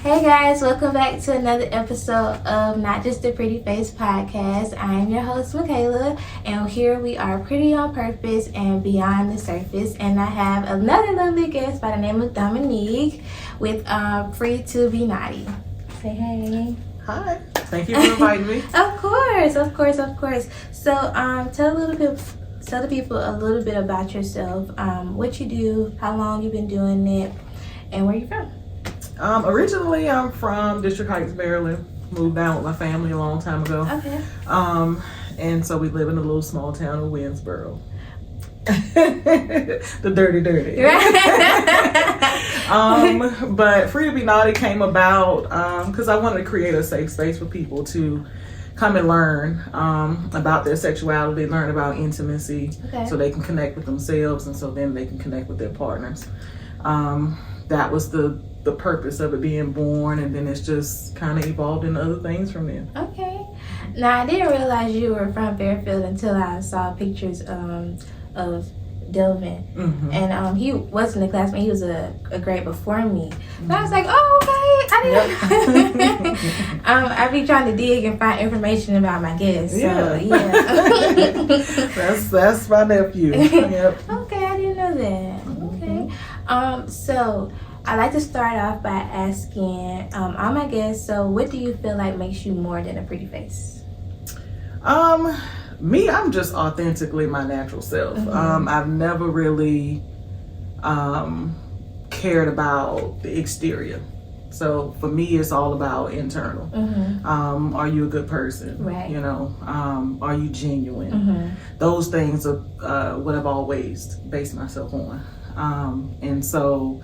Hey guys, welcome back to another episode of Not Just a Pretty Face podcast. I am your host, Michaela, and here we are pretty on purpose and beyond the surface. And I have another lovely guest by the name of Dominique with Free to Be Naughty. Say hey. Hi. Thank you for inviting me. Of course. So tell the people a little bit about yourself, what you do, how long you've been doing it, and where you're from. Originally, I'm from District Heights, Maryland. Moved down with my family a long time ago. Okay. And so we live in a little small town of Winsboro. The dirty. But Free to Be Naughty came about because I wanted to create a safe space for people to come and learn about their sexuality, learn about intimacy, so they can connect with themselves, and so then they can connect with their partners. That was the purpose of it being born, and then it's just kind of evolved into other things from there. Okay. Now, I didn't realize you were from Fairfield until I saw pictures of Delvin. Mm-hmm. And he wasn't a classmate, he was a grade before me. Mm-hmm. So I was like, oh, okay. I didn't. I be trying to dig and find information about my guests. Yeah. So, yeah. That's my nephew. Yep. Okay, I didn't know that. Mm-hmm. Okay. So I like to start off by asking all my guests, so what do you feel like makes you more than a pretty face? Me, I'm just authentically my natural self. Mm-hmm. I've never really cared about the exterior. So for me, it's all about internal. Mm-hmm. Are you a good person? Right. You know, are you genuine? Mm-hmm. Those things are what I've always based myself on. And so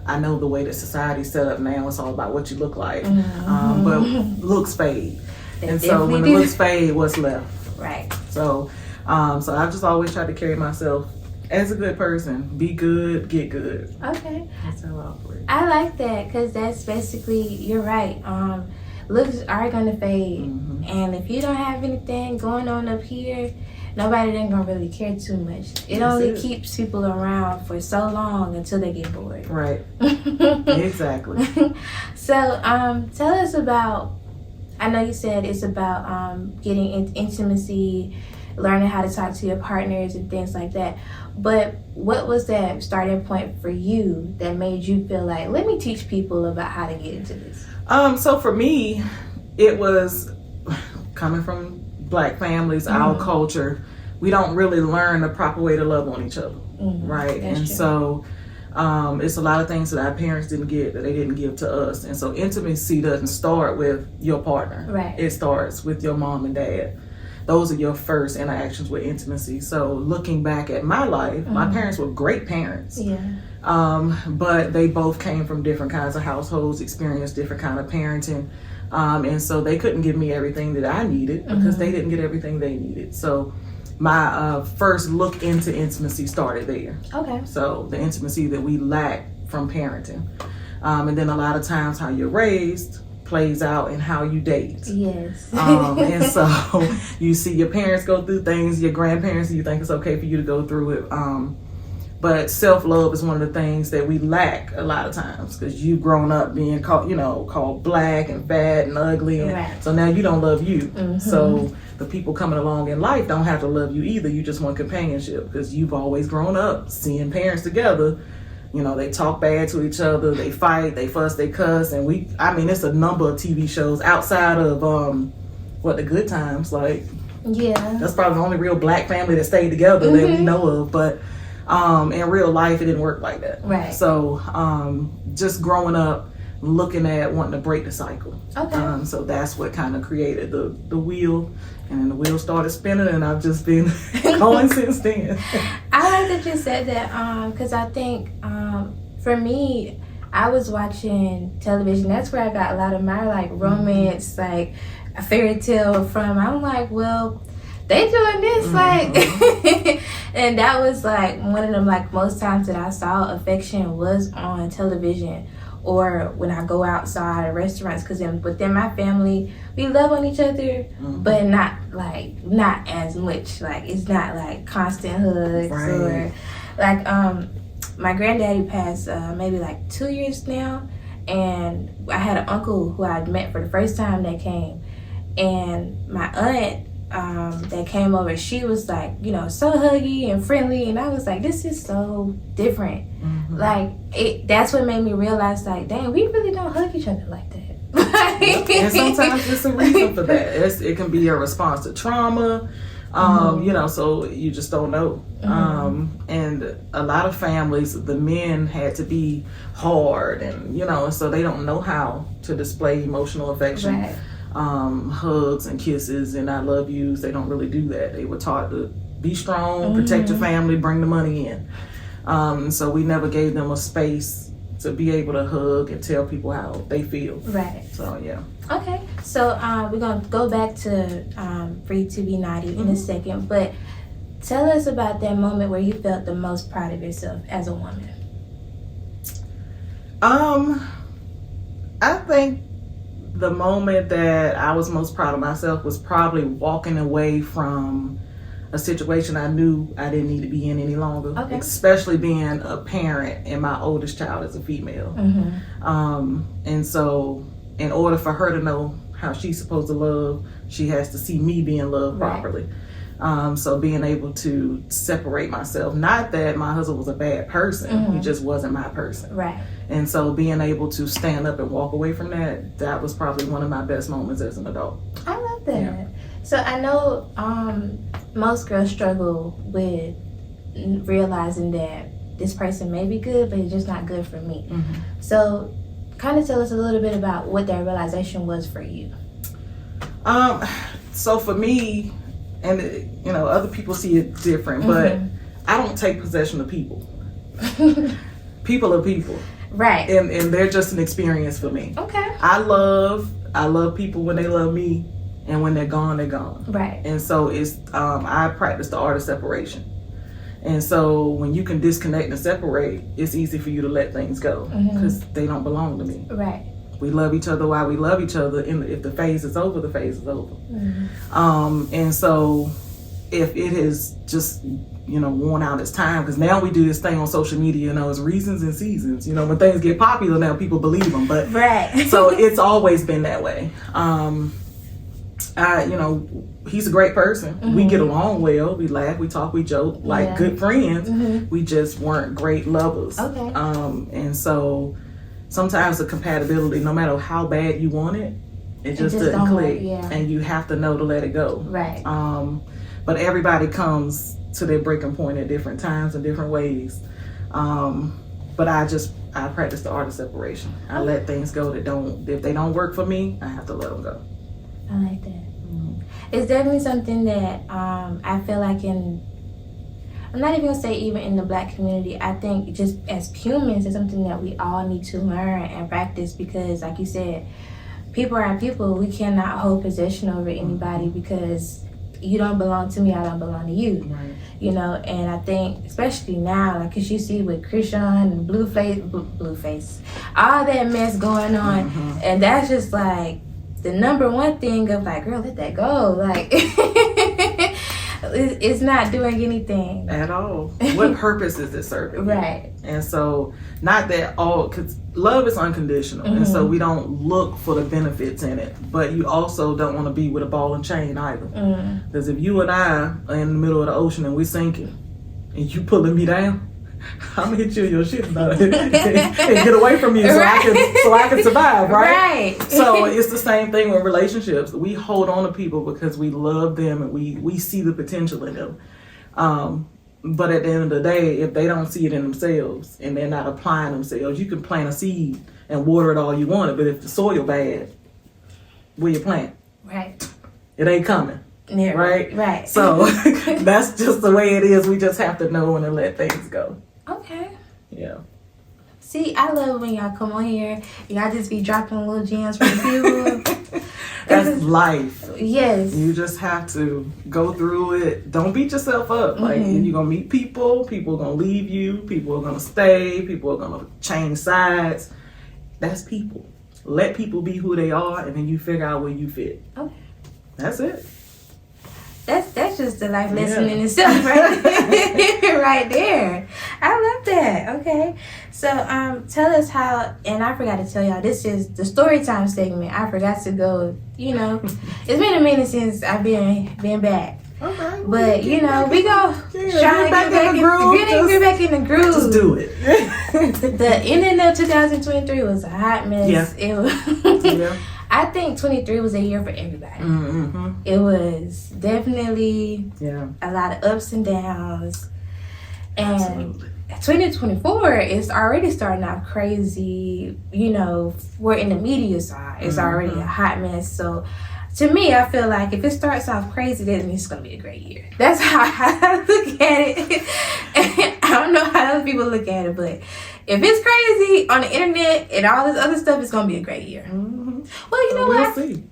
I know the way that society's set up now, it's all about what you look like. Mm-hmm. But looks fade. They and so when the looks fade, what's left? Right. So I've just always tried to carry myself as a good person. Be good, get good. Okay. That's how I operate. I like that because that's basically, you're right. Looks are going to fade. Mm-hmm. And if you don't have anything going on up here, nobody ain't going to really care too much. It only keeps people around for so long until they get bored. Right. Exactly. So tell us about, I know you said it's about getting intimacy, learning how to talk to your partners and things like that. But what was that starting point for you that made you feel like, let me teach people about how to get into this? So for me, it was coming from Black families, our culture. We don't really learn the proper way to love on each other, right? That's and true. So it's a lot of things that our parents didn't get that they didn't give to us. And so intimacy doesn't start with your partner. Right. It starts with your mom and dad. Those are your first interactions with intimacy. So looking back at my life, my parents were great parents. Yeah. But they both came from different kinds of households, experienced different kind of parenting. And so they couldn't give me everything that I needed because they didn't get everything they needed. So my first look into intimacy started there. Okay. So the intimacy that we lack from parenting. And then a lot of times how you're raised plays out in how you date. Yes. And so you see your parents go through things, your grandparents, and you think it's okay for you to go through it. But self-love is one of the things that we lack a lot of times because you've grown up being called black and fat and ugly. And right. So now you don't love you. So the people coming along in life don't have to love you either. You just want companionship because you've always grown up seeing parents together. You know, they talk bad to each other, they fight, they fuss, they cuss, and it's a number of TV shows outside of The Good Times. Like, yeah, that's probably the only real Black family that stayed together that we know of. But in real life, it didn't work like that. Right. So just growing up, looking at wanting to break the cycle. Okay. So that's what kind of created the wheel, and then the wheel started spinning, and I've just been going since then. I like that you said that because I think for me, I was watching television. That's where I got a lot of my like romance, like a fairy tale from. I'm like, well, they doing this like, and that was like one of them like most times that I saw affection was on television or when I go outside at restaurants, because within my family we love on each other, but not as much. Like it's not like constant hugs or like my granddaddy passed maybe like 2 years now, And I had an uncle who I'd met for the first time that came, and my aunt that came over, she was like, you know, so huggy and friendly, and I was like, this is so different. Mm-hmm. Like, that's what made me realize, like, dang, we really don't hug each other like that. And sometimes there's a reason for that. It can be a response to trauma, you know, so you just don't know. And a lot of families, the men had to be hard, and, you know, so they don't know how to display emotional affection. Right. Hugs and kisses and I love yous, they don't really do that. They were taught to be strong, protect your family, bring the money in. So we never gave them a space to be able to hug and tell people how they feel. Right. So yeah. Okay. So we're gonna go back to Free to Be Naughty in a second, but tell us about that moment where you felt the most proud of yourself as a woman. I think the moment that I was most proud of myself was probably walking away from a situation I knew I didn't need to be in any longer, especially being a parent and my oldest child is a female. And so in order for her to know how she's supposed to love, she has to see me being loved properly. So being able to separate myself, not that my husband was a bad person, he just wasn't my person. Right. And so being able to stand up and walk away from that was probably one of my best moments as an adult. I love that. Yeah. So I know most girls struggle with realizing that this person may be good, but it's just not good for me. So kind of tell us a little bit about what that realization was for you. So for me, and you know, other people see it different, but I don't take possession of people. People are people. Right. And they're just an experience for me. Okay. I love people when they love me, and when they're gone, they're gone. Right. And so it's I practice the art of separation. And so when you can disconnect and separate, it's easy for you to let things go because they don't belong to me. Right. We love each other while we love each other, and if the phase is over, the phase is over. And so if it has just, you know, worn out its time, because now we do this thing on social media, you know, it's reasons and seasons. You know, when things get popular now, people believe them. But so it's always been that way. You know, he's a great person. We get along well. We laugh, we talk, we joke like good friends. We just weren't great lovers. Okay. And so sometimes the compatibility, no matter how bad you want it, it just doesn't click. And you have to know to let it go. Right. But everybody comes to their breaking point at different times and different ways. But I practice the art of separation. I let things go if they don't work for me, I have to let them go. I like that. It's definitely something that I feel like I'm not even gonna say even in the Black community, I think just as humans, it's something that we all need to learn and practice, because like you said, people are people. We cannot hold possession over anybody because you don't belong to me, I don't belong to you. Right. You know, and I think especially now, like, cause you see with Christian and Blueface, all that mess going on, and that's just like the number one thing of like, girl, let that go. Like, it's not doing anything at all. What purpose is it serving? Right. And so, not that all, because love is unconditional, and so we don't look for the benefits in it. But you also don't want to be with a ball and chain either, because if you and I are in the middle of the ocean and we're sinking, and you pulling me down, I'm gonna hit you in your shit and get away from you so I can survive, right? So it's the same thing with relationships. We hold on to people because we love them and we see the potential in them. But at the end of the day, if they don't see it in themselves and they're not applying themselves, you can plant a seed and water it all you want, but if the soil bad, where you plant? Right. It ain't coming. Yeah, right. So that's just the way it is. We just have to know when to let things go. Okay. Yeah. See, I love when y'all come on here. Y'all just be dropping little gems from people. That's life. Yes. You just have to go through it. Don't beat yourself up. Like, you're going to meet people. People are going to leave you. People are going to stay. People are going to change sides. That's people. Let people be who they are, and then you figure out where you fit. Okay. That's it. That's just a life lesson in itself, right? right there. I love that. Okay. So tell us how, and I forgot to tell y'all, this is the story time segment. I forgot to go, it's been a minute since I've been back. Okay. But we go try to get back in the groove. Just do it. The ending of 2023 was a hot mess. Yeah. It was I think 23 was a year for everybody. Mm-hmm. It was definitely a lot of ups and downs. And Absolutely. 2024 is already starting off crazy. We're in the media side. It's already a hot mess. So to me, I feel like if it starts off crazy, that means it's going to be a great year. That's how I look at it. I don't know how other people look at it, but if it's crazy on the internet and all this other stuff, it's going to be a great year. Mm-hmm. Well, you know what? We'll see.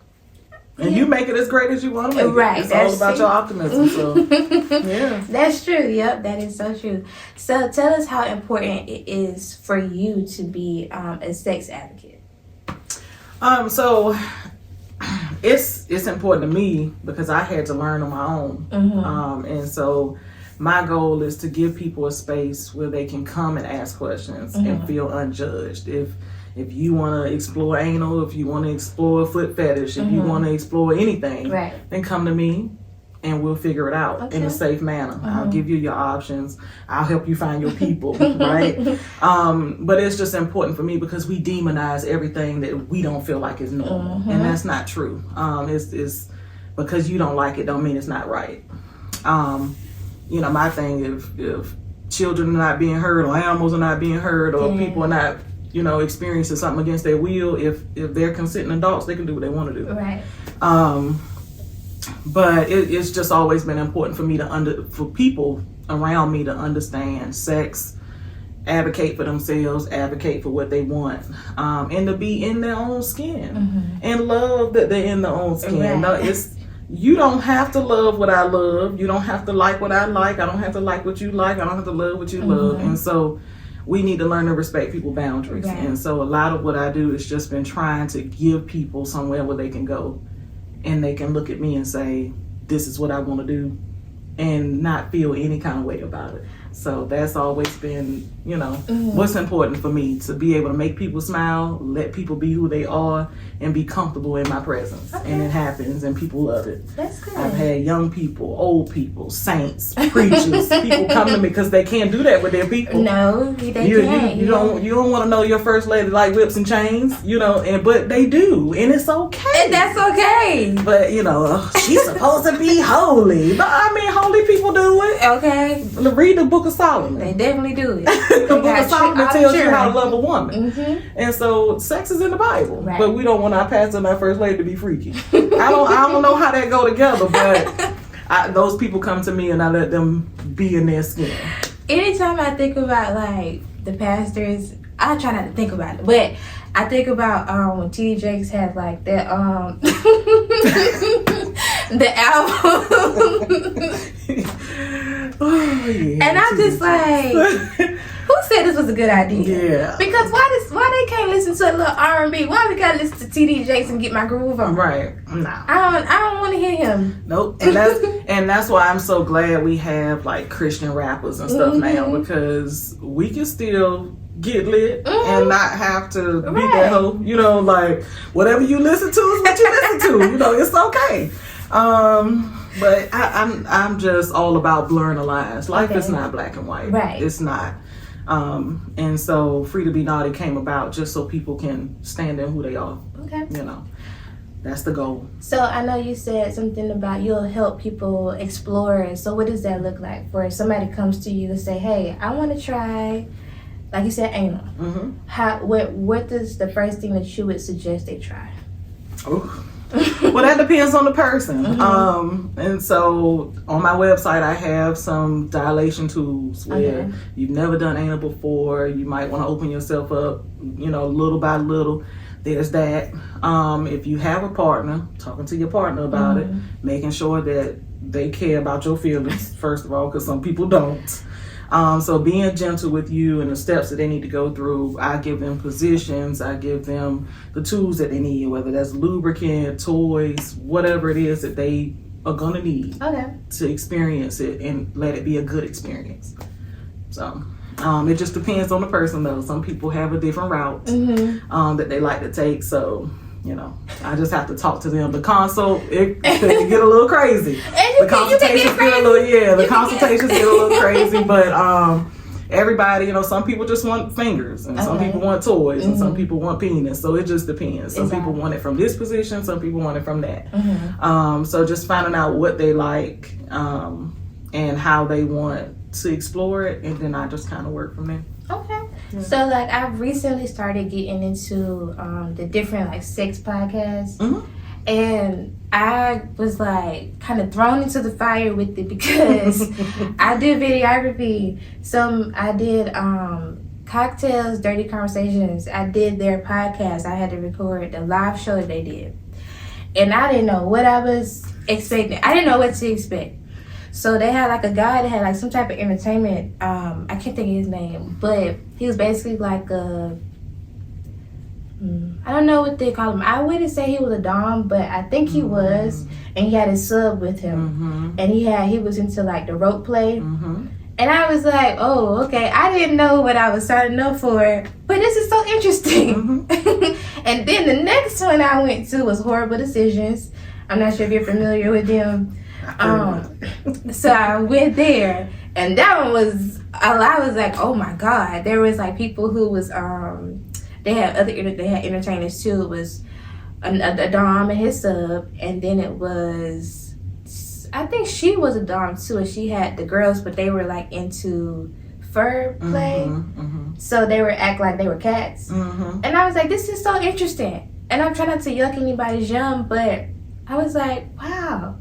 And you make it as great as you want to make it. Right. It's all about your optimism. So, yeah. That's true. Yep, that is so true. So tell us how important it is for you to be a sex advocate. So it's important to me because I had to learn on my own. Mm-hmm. And so my goal is to give people a space where they can come and ask questions and feel unjudged. If you want to explore anal, if you want to explore foot fetish, if you want to explore anything, then come to me and we'll figure it out in a safe manner. I'll give you your options. I'll help you find your people, right? But it's just important for me because we demonize everything that we don't feel like is normal. And that's not true. It's because you don't like it don't mean it's not right. My thing, if children are not being hurt or animals are not being hurt or people are not experiencing something against their will, if they're consenting adults, they can do what they want to do. Right. But it's just always been important for me for people around me to understand sex, advocate for themselves, advocate for what they want, and to be in their own skin and love that they're in their own skin. Right. No, you don't have to love what I love. You don't have to like what I like. I don't have to like what you like. I don't have to love what you love. And so we need to learn to respect people's boundaries. Right. And so a lot of what I do is just been trying to give people somewhere where they can go and they can look at me and say, this is what I want to do, and not feel any kind of way about it. So that's always been, what's important for me, to be able to make people smile, let people be who they are, and be comfortable in my presence. Okay. And it happens, and people love it. That's good. I've had young people, old people, saints, preachers, people come to me because they can't do that with their people. No, they can't. You don't want to know your first lady like whips and chains, but they do, and it's okay. And that's okay. But she's supposed to be holy. But holy people do it. Okay. Read the Book of Solomon. They definitely do it. The Book of Solomon tells you how to love a woman. And so sex is in the Bible. Right. But we don't want our pastor and our first lady to be freaky. I don't know how that go together, but those people come to me and I let them be in their skin. Anytime I think about the pastors, I try not to think about it, but I think about when T.D. Jakes had that the album. Oh, yeah, and I'm just who said this was a good idea? Yeah. Because why they can't listen to a little R&B? Why we gotta listen to T.D. Jakes and get my groove on? Right. No. I don't want to hear him. Nope. And that's why I'm so glad we have Christian rappers and stuff now, because we can still get lit and not have to be that hoe. Whatever you listen to is what you listen to. It's okay. But I'm just all about blurring the lines. Life is not black and white. Right. It's not. And so Free to Be Naughty came about just so people can stand in who they are. Okay. That's the goal. So I know you said something about you'll help people explore. So what does that look like for if somebody comes to you and say, hey, I want to try, like you said, anal. What is the first thing that you would suggest they try? Oh. Well, that depends on the person. And so on my website, I have some dilation tools where you've never done anal before. You might want to open yourself up, little by little. There's that. If you have a partner, talking to your partner about it, making sure that they care about your feelings, first of all, because some people don't. So being gentle with you and the steps that they need to go through, I give them positions, I give them the tools that they need, whether that's lubricant, toys, whatever it is that they are going to need to experience it and let it be a good experience. So it just depends on the person, though. Some people have a different route that they like to take. So, you know, I just have to talk to them. The consult, it can get a little crazy. The consultations get a little, the consultations get a little crazy. But everybody, you know, some people just want fingers, and some people want toys, and some people want penis. So it just depends. Some people want it from this position, some people want it from that. So just finding out what they like and how they want to explore it, and then I just kind of work from there. Okay. Yeah. So like I've recently started getting into the different like sex podcasts, and I was like kind of thrown into the fire with it because I do videography. So I did Cocktails, Dirty Conversations. I did their podcast. I had to record the live show that they did, and I didn't know what I was expecting. I didn't know what to expect. So they had like a guy that had like some type of entertainment. I can't think of his name, but he was basically like a, I don't know what they call him. I wouldn't say he was a dom, but I think he was. And he had his sub with him, and he was into like the rope play. And I was like, oh, okay. I didn't know what I was signing up for, but this is so interesting. And then the next one I went to was Horrible Decisions. I'm not sure if you're familiar with them. So I went there, and that one was, I was like, oh my God. There was like people who was, they had entertainers too. It was a dom and his sub, and then it was, I think she was a dom too, and she had the girls, but they were like into fur play. So they were act like they were cats. And I was like, this is so interesting. And I'm trying not to yuck anybody's yum, but I was like, wow.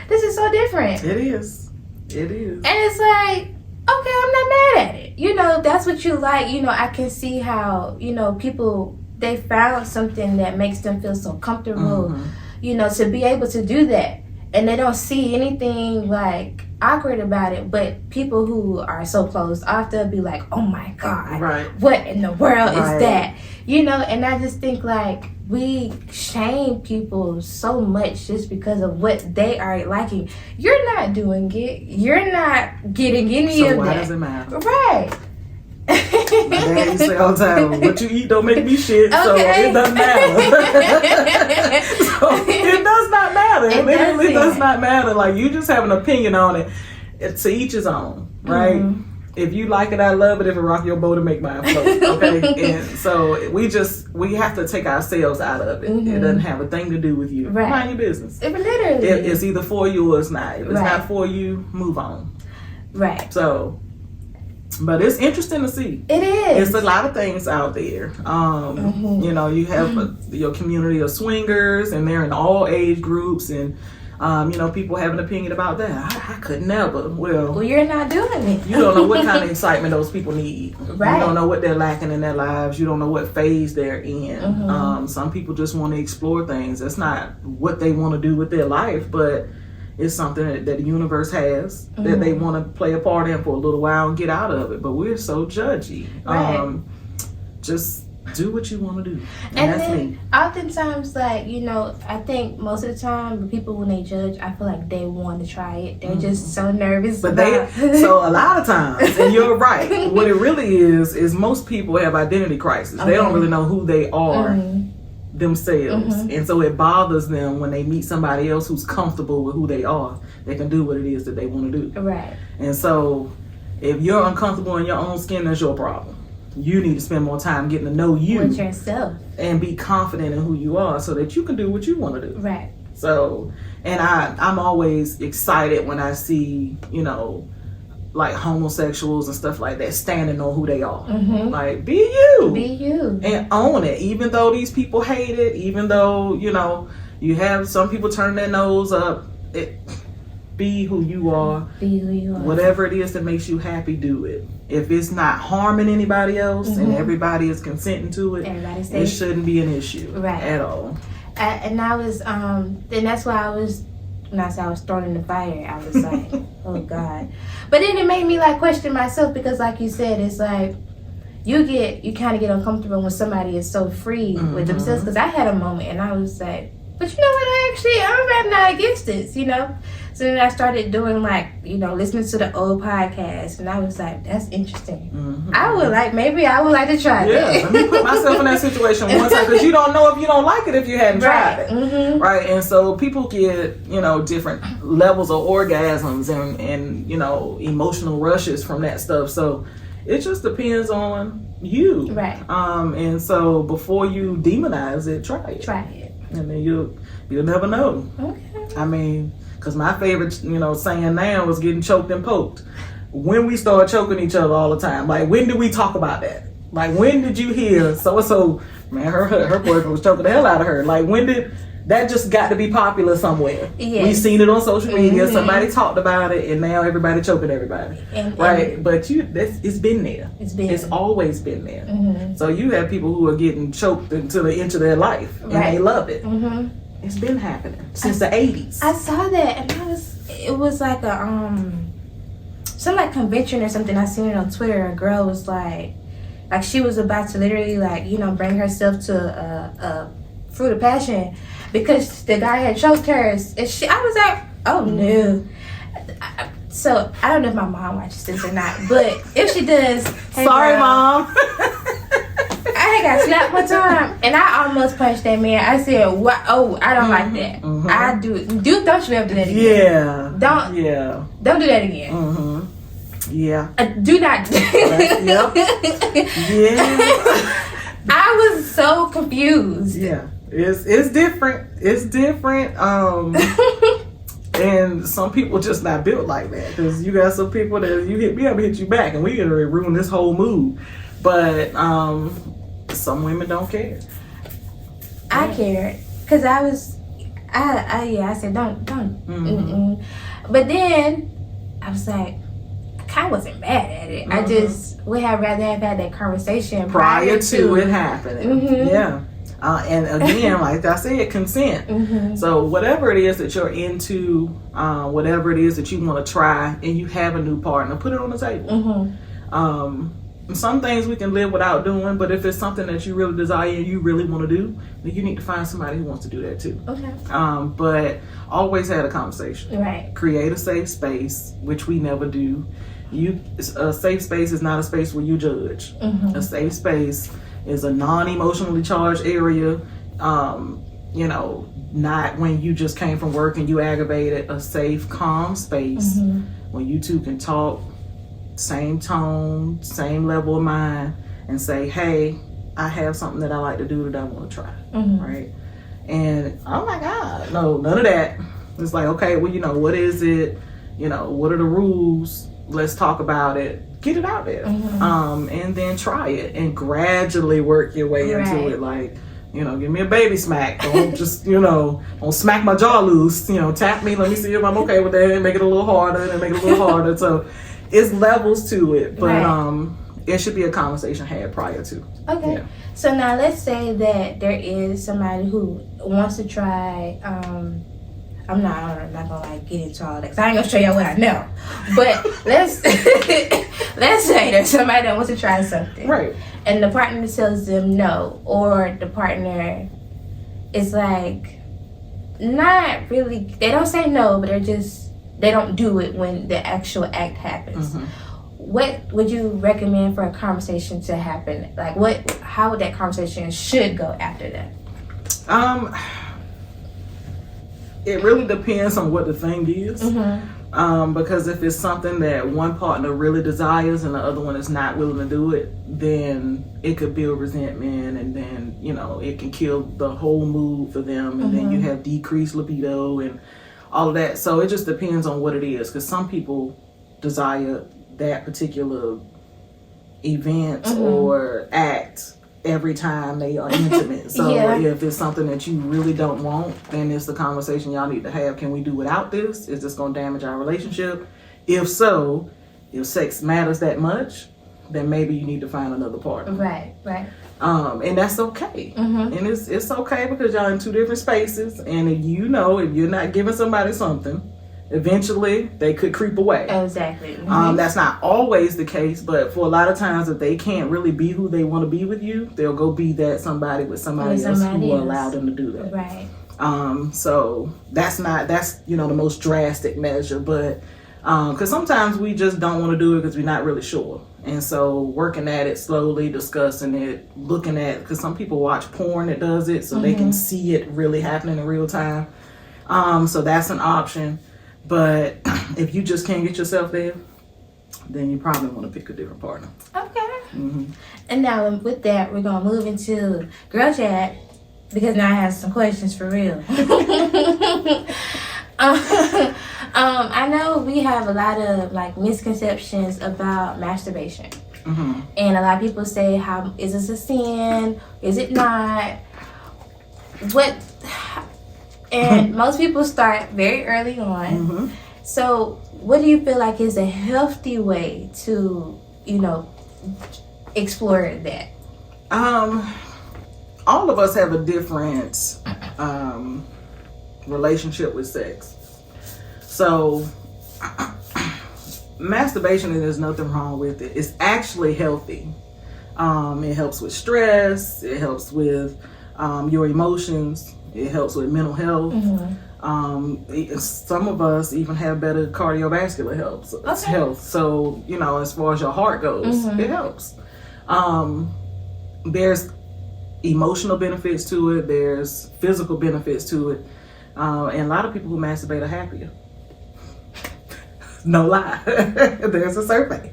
This is so different. It is. And it's like, okay, I'm not mad at it. You know, that's what you like. You know, I can see how, you know, people, they found something that makes them feel so comfortable, you know, to be able to do that. And they don't see anything like awkward about it. But people who are so closed off, they'll be like, oh my God, what in the world is that? You know, and I just think like, we shame people so much just because of what they are liking. You're not doing it. You're not getting any of that. So why does it matter? Right. My dad used to say all the time, what you eat don't make me shit, so it doesn't matter. So it does not matter. It literally does not matter. Like, you just have an opinion on it. It's to each his own, right? If you like it, I love it. If it rock your boat, to make mine float. Okay, and so we have to take ourselves out of it. It doesn't have a thing to do with you. Mind your business. It literally, it's either for you or it's not. If it's not for you, move on. Right. So, but it's interesting to see. It is. It's a lot of things out there. You know, you have your community of swingers, and they're in all age groups, and you know, people have an opinion about that. I could never. Well, you're not doing it. You don't know what kind of excitement those people need. Right. You don't know what they're lacking in their lives. You don't know what phase they're in. Some people just want to explore things. It's not what they want to do with their life, but it's something that the universe has that they want to play a part in for a little while and get out of it. But we're so judgy. Right. Just do what you want to do. And that's then, me. Oftentimes, like, you know, I think most of the time, people, when they judge, I feel like they want to try it. They're just so nervous. But so a lot of times, and you're right, what it really is most people have identity crisis. They don't really know who they are themselves. And so it bothers them when they meet somebody else who's comfortable with who they are. They can do what it is that they want to do. Right. And so if you're uncomfortable in your own skin, that's your problem. You need to spend more time getting to know you. With yourself. And be confident in who you are so that you can do what you want to do. Right. So, and I'm always excited when I see, you know, like homosexuals and stuff like that standing on who they are. Like, be you. Be you. And own it. Even though these people hate it, even though, you know, you have some people turn their nose up, be who you are. Be who you are. Whatever it is that makes you happy, do it. If it's not harming anybody else and everybody is consenting to it, it shouldn't be an issue at all. And I was, and that's why I was, when I said I was thrown in the fire, I was like, oh God. But then it made me like question myself, because like you said, it's like, you kind of get uncomfortable when somebody is so free with themselves. Because I had a moment and I was like, but you know what, I'm not against this, you know? So then I started doing listening to the old podcasts, and I was like, that's interesting. Mm-hmm. Maybe I would like to try that. Yeah, let me put myself in that situation one time, because you don't know if you don't like it if you hadn't tried it. Mm-hmm. Right? And so people get, different levels of orgasms and emotional rushes from that stuff. So it just depends on you. Right. And so before you demonize it, try it. Try it. And then you'll never know. Okay. I mean, because my favorite, saying now is getting choked and poked. When we start choking each other all the time, like, when did we talk about that? Like, when did you hear so-and-so, man, her boyfriend was choking the hell out of her. Like, when did that just got to be popular somewhere? Yes. We seen it on social media. Mm-hmm. Somebody talked about it, and now everybody choking everybody. Right? But it's been there. It's always been there. Mm-hmm. So you have people who are getting choked until the end of their life, and they love it. Mm-hmm. It's been happening since the 80s. I saw that, and it was like some convention or something. I seen it on Twitter. A girl was like she was about to literally bring herself to a fruit of passion because the guy had choked her. And I was like, oh no. So I don't know if my mom watches this or not, but if she does, hey, sorry, girl, Mom. I got slapped one time, and I almost punched that man. I said, "What? Oh, I don't like that. Mm-hmm. I do. Don't you ever do that again? Yeah. Don't do that again. Mm-hmm. Yeah. Do not. Yep. Yeah. I was so confused. Yeah. It's different. It's different. And some people just not built like that, because you got some people that you hit me up, hit you back, and we gonna ruin this whole mood. But some women don't care. I cared because I said don't. Mm-hmm. But then I was like, I kind of wasn't mad at it. Mm-hmm. I just would have rather have had that conversation prior to it happening. Mm-hmm. Yeah. And again, like I said, consent. Mm-hmm. So whatever it is that you're into, whatever it is that you want to try, and you have a new partner, put it on the table. Mm-hmm. Some things we can live without doing, but if it's something that you really desire and you really want to do, then you need to find somebody who wants to do that too. Okay. But always have a conversation. Right. Create a safe space, which we never do. A safe space is not a space where you judge. Mm-hmm. A safe space is a non-emotionally charged area. Not when you just came from work and you aggravated. A safe, calm space when you two can talk. Same tone, same level of mind, and say, hey, I have something that I like to do that I want to try, right? And oh my God, no, none of that. It's like, okay, well, what is it? What are the rules? Let's talk about it. Get it out there, and then try it, and gradually work your way into it. Like, give me a baby smack. Don't just, don't smack my jaw loose. Tap me. Let me see if I'm okay with that, and make it a little harder, and make it a little harder. So. It's levels to it, but it should be a conversation had prior to. Okay. Yeah. So now let's say that there is somebody who wants to try. I'm not gonna get into all that, because I ain't gonna show y'all what I know. But let's say there's somebody that wants to try something, right? And the partner tells them no, or the partner is like, not really. They don't say no, but they don't do it when the actual act happens. Mm-hmm. What would you recommend for a conversation to happen? Like, how would that conversation should go after that? It really depends on what the thing is. Mm-hmm. Because if it's something that one partner really desires and the other one is not willing to do it, then it could build resentment, and then, it can kill the whole mood for them, and then you have decreased libido and all of that. So it just depends on what it is, because some people desire that particular event or act every time they are intimate. So if it's something that you really don't want, then it's the conversation y'all need to have. Can we do without this? Is this going to damage our relationship? If so, if sex matters that much, then maybe you need to find another partner. Right. And that's okay. Mm-hmm. And it's okay, because y'all in two different spaces, and if you're not giving somebody something, eventually they could creep away. Exactly. Mm-hmm. That's not always the case, but for a lot of times, if they can't really be who they want to be with you, they'll go be that somebody with somebody else who will allow them to do that. Right. So that's the most drastic measure, but because sometimes we just don't want to do it because we're not really sure. And so working at it slowly, discussing it, looking at, because some people watch porn that does it so they can see it really happening in real time. So that's an option. But if you just can't get yourself there, then you probably want to pick a different partner. Okay. And now with that, we're going to move into girl chat, because now I have some questions for real. I know we have a lot of like misconceptions about masturbation. And a lot of people say, "How is this a sin? Is it not?" And most people start very early on. So what do you feel like is a healthy way to, explore that? All of us have a different relationship with sex. So masturbation, there's nothing wrong with it. It's actually healthy. It helps with stress. It helps with your emotions. It helps with mental health. Some of us even have better cardiovascular health. So, as far as your heart goes, it helps. There's emotional benefits to it. There's physical benefits to it. And a lot of people who masturbate are happier. No lie. There's a survey.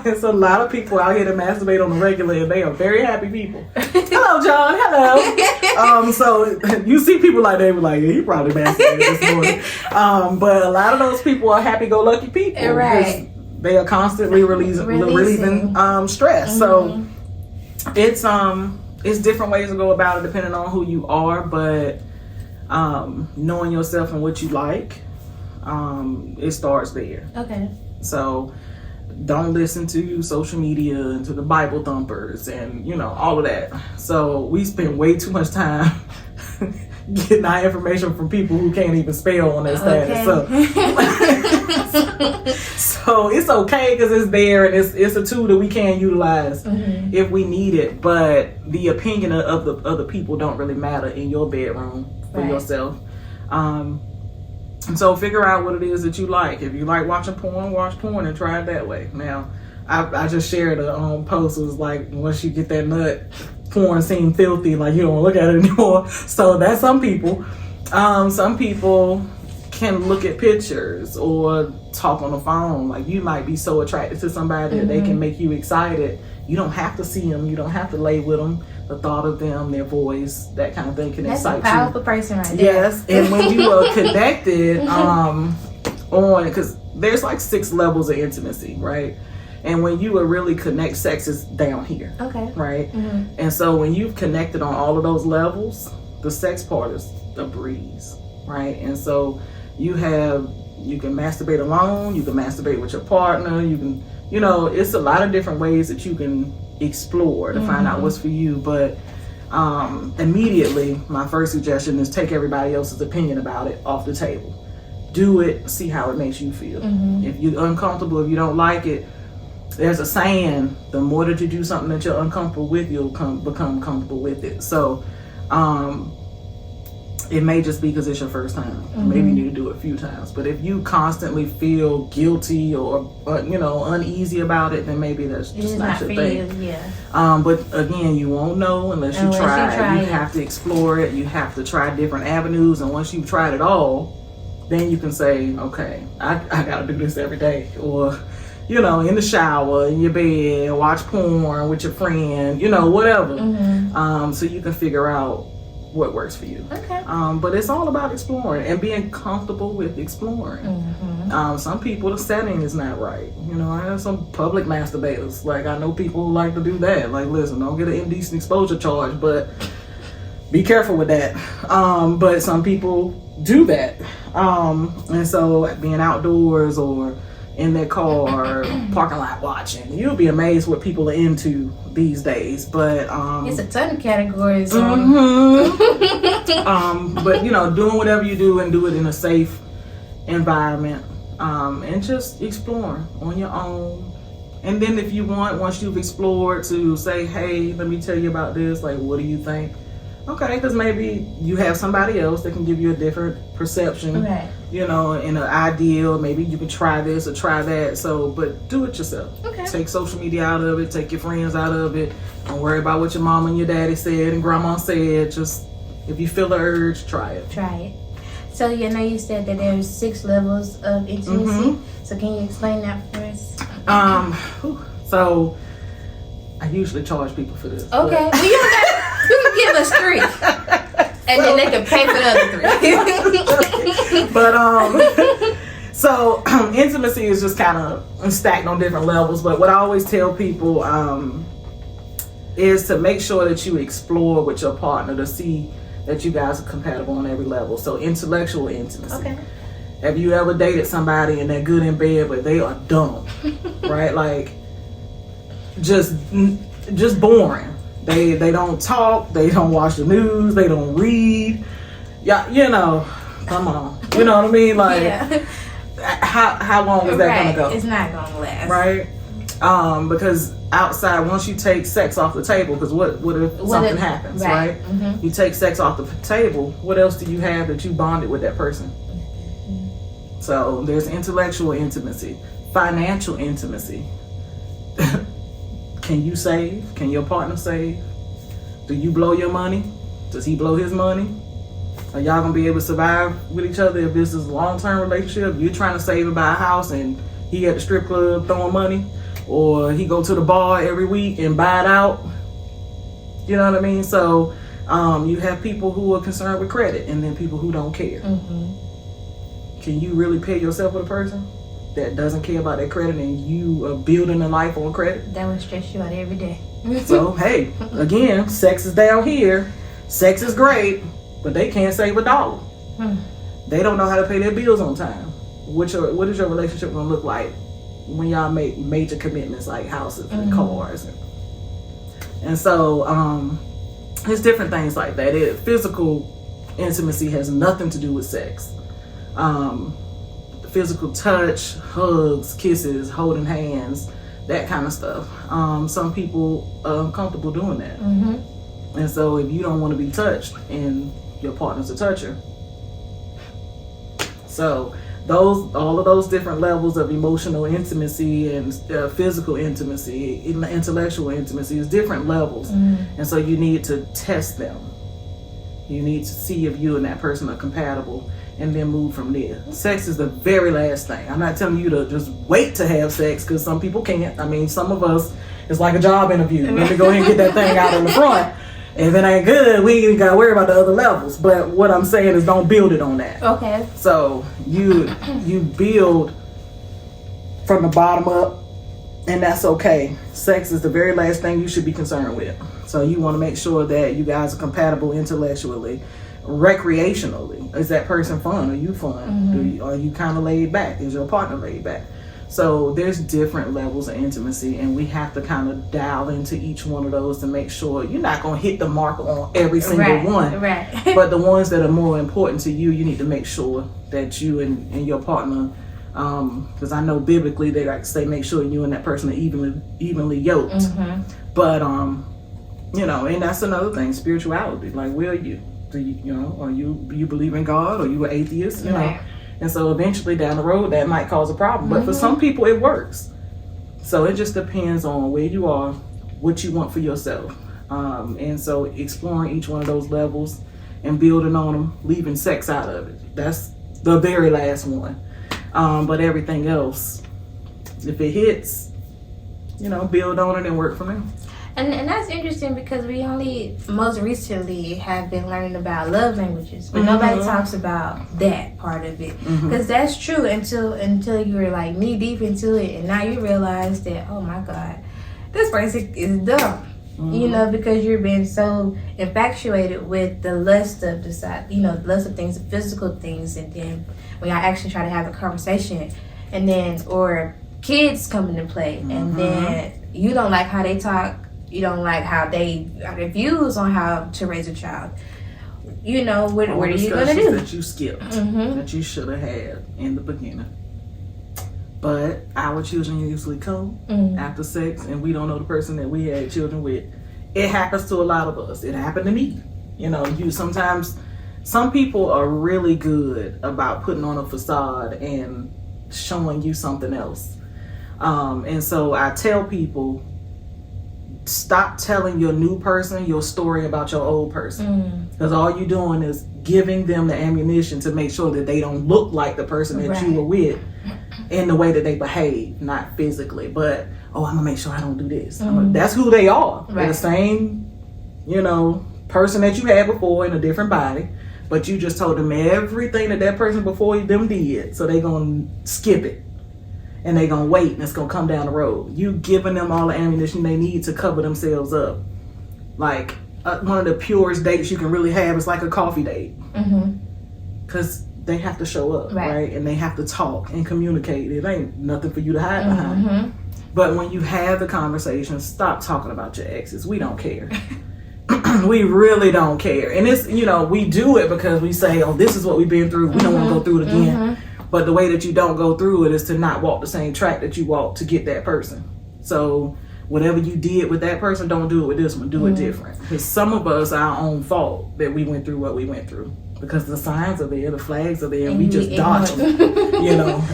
It's a lot of people out here that masturbate on the regular, and they are very happy people. Hello, John. Hello. So you see people like they were like, yeah, he probably masturbated this morning. But a lot of those people are happy-go-lucky people. Right. They are constantly relieving stress. So it's different ways to go about it depending on who you are, but knowing yourself and what you like, it starts there. Okay. So don't listen to social media and to the Bible thumpers and all of that. So we spend way too much time getting our information from people who can't even spell on their status. So it's okay because it's there, and it's a tool that we can utilize if we need it. But the opinion of the other people don't really matter in your bedroom for yourself. And so figure out what it is that you like. If you like watching porn, watch porn and try it that way. Now, I just shared a post. It was like, once you get that nut, porn seems filthy, like you don't look at it anymore. So that's some people. Some people can look at pictures or talk on the phone. Like you might be so attracted to somebody that they can make you excited. You don't have to see them. You don't have to lay with them. The thought of them, their voice, that kind of thing can excite you. That's a powerful person right there. Yes, and when you are connected because there's like 6 levels of intimacy, right? And when you are really connect, sex is down here. Okay. Right? And so when you've connected on all of those levels, the sex part is a breeze, right? And so you can masturbate alone, you can masturbate with your partner, you can, it's a lot of different ways that you can explore to find out what's for you. But immediately my first suggestion is take everybody else's opinion about it off the table. Do it, see how it makes you feel. If you're uncomfortable, if you don't like it, there's a saying, the more that you do something that you're uncomfortable with, you'll become comfortable with it. So it may just be because it's your first time. Maybe you need to do it a few times. But if you constantly feel guilty or uneasy about it, then maybe that's just not your thing. But again, you won't know unless you try. You have to explore it. You have to try different avenues. And once you've tried it all, then you can say, okay, I got to do this every day. Or, in the shower, in your bed, watch porn with your friend, whatever. So you can figure out what works for you. Okay. But it's all about exploring and being comfortable with exploring. Some people, the setting is not right. I have some public masturbators. Like, I know people who like to do that. Like, listen, don't get an indecent exposure charge, but be careful with that. But some people do that. And so being outdoors or in their car, parking lot watching, you'll be amazed what people are into these days. But it's a ton of categories. But doing whatever you do, and do it in a safe environment, and just exploring on your own. And then if you want, once you've explored, to say, hey, let me tell you about this, like, what do you think? Okay, because maybe you have somebody else that can give you a different perception. Right. You know, in an ideal, maybe you can try this or try that. So, but do it yourself. Okay. Take social media out of it. Take your friends out of it. Don't worry about what your mom and your daddy said and grandma said. Just, if you feel the urge, try it. Try it. So, you said that there's 6 levels of intimacy. So, can you explain that for us? So, I usually charge people for this. Okay. Well, you can give us 3. And then they can pay for the other 3. But so intimacy is just kind of stacked on different levels. But what I always tell people is to make sure that you explore with your partner to see that you guys are compatible on every level. So intellectual intimacy. Okay. Have you ever dated somebody and they're good in bed but they are dumb, right? Like just boring. They don't talk. They don't watch the news. They don't read. Yeah, come on. You know what I mean? Like, how long is that gonna go? It's not gonna last, right? Because outside, once you take sex off the table, because what if something happens, right? Mm-hmm. You take sex off the table. What else do you have that you bonded with that person? So there's intellectual intimacy, financial intimacy. Can you save? Can your partner save? Do you blow your money? Does he blow his money? Are y'all gonna be able to survive with each other if this is a long-term relationship? You're trying to save and buy a house and he at the strip club throwing money, or he go to the bar every week and buy it out. You know what I mean? So you have people who are concerned with credit and then people who don't care. Mm-hmm. Can you really pair yourself with a person that doesn't care about their credit and you are building a life on credit? That would stress you out every day. So, hey, again, sex is down here. Sex is great, but they can't save $1. They don't know how to pay their bills on time. What is your relationship going to look like when y'all make major commitments like houses and cars? And so, there's different things like that. Physical intimacy has nothing to do with sex. Physical touch, hugs, kisses, holding hands, that kind of stuff. Some people are uncomfortable doing that. Mm-hmm. And so if you don't want to be touched and your partner's a toucher. So all of those different levels of emotional intimacy and physical intimacy, intellectual intimacy is different levels. Mm-hmm. And so you need to test them. You need to see if you and that person are compatible and then move from there. Sex is the very last thing. I'm not telling you to just wait to have sex, because some people can't. I mean, some of us, it's like a job interview. Let me go ahead and get that thing out in the front. If it ain't good, we ain't got to worry about the other levels. But what I'm saying is don't build it on that. Okay. So you build from the bottom up, and that's okay. Sex is the very last thing you should be concerned with. So you want to make sure that you guys are compatible intellectually. Recreationally, is that person fun? Are you fun? Mm-hmm. Are you kind of laid back? Is your partner laid back? So there's different levels of intimacy, and we have to kind of dial into each one of those to make sure you're not going to hit the mark on every single one. Right. But the ones that are more important to you, you need to make sure that you and your partner, because I know biblically they like to say make sure you and that person are evenly yoked. Mm-hmm. But and that's another thing, spirituality. Like, will you? Do you believe in God, or you an atheist? You know, and so eventually down the road that might cause a problem. But for some people it works. So it just depends on where you are, what you want for yourself, and so exploring each one of those levels and building on them, leaving sex out of it. That's the very last one. But everything else, if it hits, build on it and work from there. And that's interesting, because we only most recently have been learning about love languages, but nobody talks about that part of it, because that's true until you're like knee deep into it, and now you realize that, oh my God, this person is dumb, because you're being so infatuated with the lust of the side, the lust of things, the physical things, and then when y'all actually try to have a conversation, and then or kids come into play, and then you don't like how they talk. You don't like how their views on how to raise a child. What are you going to do? That you skipped, that you should have had in the beginning. But our children usually come after sex, and we don't know the person that we had children with. It happens to a lot of us. It happened to me. Some people are really good about putting on a facade and showing you something else. And so I tell people, stop telling your new person your story about your old person. Because all you're doing is giving them the ammunition to make sure that they don't look like the person that you were with in the way that they behave, not physically. But, I'm going to make sure I don't do this. That's who they are. They're the same, person that you had before in a different body. But you just told them everything that person before them did. So they're going to skip it. And they're going to wait, and it's going to come down the road. You giving them all the ammunition they need to cover themselves up. Like, one of the purest dates you can really have is like a coffee date. Because they have to show up, right? And they have to talk and communicate. It ain't nothing for you to hide behind. But when you have the conversation, stop talking about your exes. We don't care. We really don't care. And it's, we do it because we say, this is what we've been through. We don't want to go through it again. But the way that you don't go through it is to not walk the same track that you walked to get that person. So whatever you did with that person, don't do it with this one. Do it different. Because some of us, our own fault that we went through what we went through. Because the signs are there, the flags are there, and we just dodge them.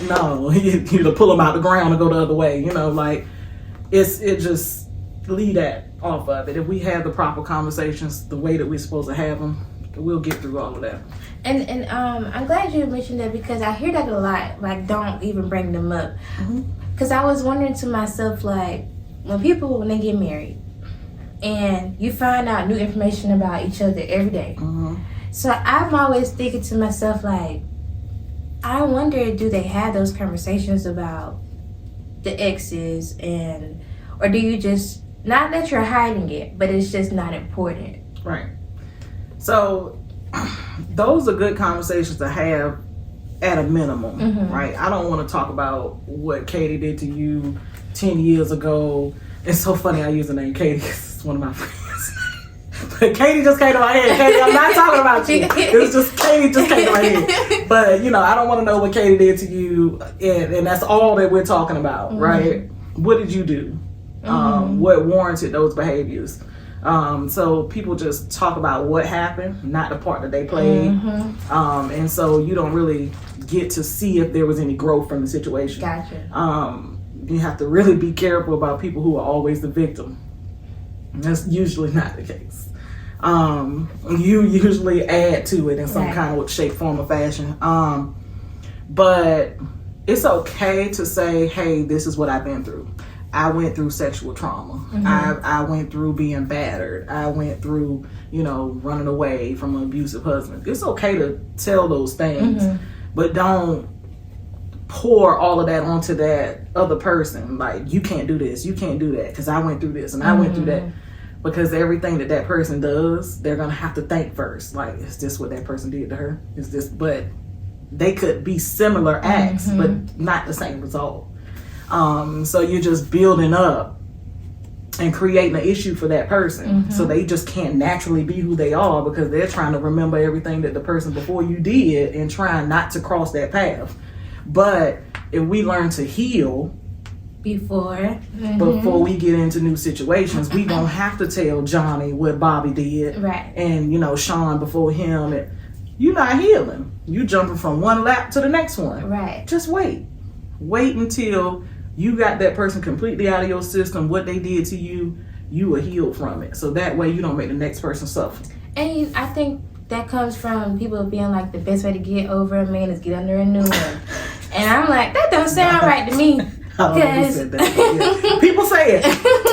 No, you pull them out the ground and go the other way. It just leave that off of it. If we have the proper conversations the way that we're supposed to have them, we'll get through all of that. And I'm glad you mentioned that, because I hear that a lot. Like, don't even bring them up. Because I was wondering to myself, like, when they get married and you find out new information about each other every day. So I'm always thinking to myself, like, I wonder, do they have those conversations about the exes, or do you just, not that you're hiding it, but it's just not important? Right. So those are good conversations to have at a minimum, right? I don't want to talk about what Katie did to you 10 years ago. It's so funny I use the name Katie because it's one of my friends. But Katie just came to my head. Katie, I'm not talking about you. It's just Katie just came to my head. But, I don't want to know what Katie did to you. And that's all that we're talking about, right? What did you do? What warranted those behaviors? So people just talk about what happened, not the part that they played. And so you don't really get to see if there was any growth from the situation. Gotcha. You have to really be careful about people who are always the victim. That's usually not the case. You usually add to it in some kind of shape, form, or fashion. But it's okay to say, hey, this is what I've been through. I went through sexual trauma. I went through being battered. I went through, running away from an abusive husband. It's okay to tell those things, but don't pour all of that onto that other person. Like, you can't do this, you can't do that, because I went through this and I went through that. Because everything that person does, they're going to have to think first. Like, is this what that person did to her? Is this, but they could be similar acts, but not the same result. So you're just building up and creating an issue for that person. So they just can't naturally be who they are because they're trying to remember everything that the person before you did and trying not to cross that path. But if we learn to heal before we get into new situations, we don't have to tell Johnny what Bobby did, right? And Sean before him. And you're not healing. You jumping from one lap to the next one, right? Just wait until you got that person completely out of your system. What they did to you, you will heal from it. So that way you don't make the next person suffer. And I think that comes from people being like, the best way to get over a man is get under a new one. And I'm like, that don't sound right to me. I don't know who said that, but yeah. People say it.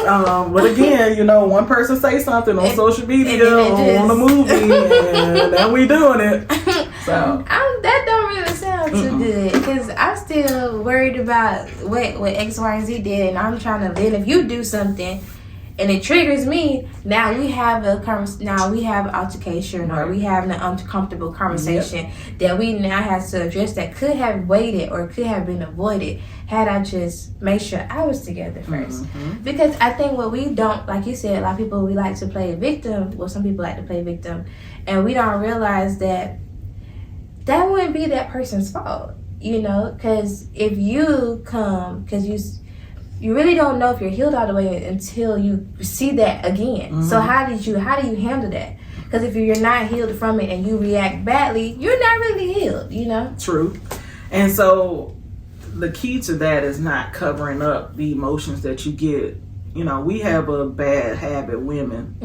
But again, one person say something on social media or on a movie, and then we doing it. So that don't really sound too good, because I'm still worried about what X, Y, and Z did, and I'm trying to. Then if you do something and it triggers me, now we have altercation, or we have an uncomfortable conversation that we now have to address, that could have waited or could have been avoided had I just made sure I was together first. Because I think what we don't, like you said, a lot of people, we like to play victim. Well, some people like to play victim, and we don't realize that wouldn't be that person's fault, because if you come, because you really don't know if you're healed all the way until you see that again. So how do you handle that? Because if you're not healed from it and you react badly, you're not really healed, you know? True. And so the key to that is not covering up the emotions that you get. You know, we have a bad habit, women,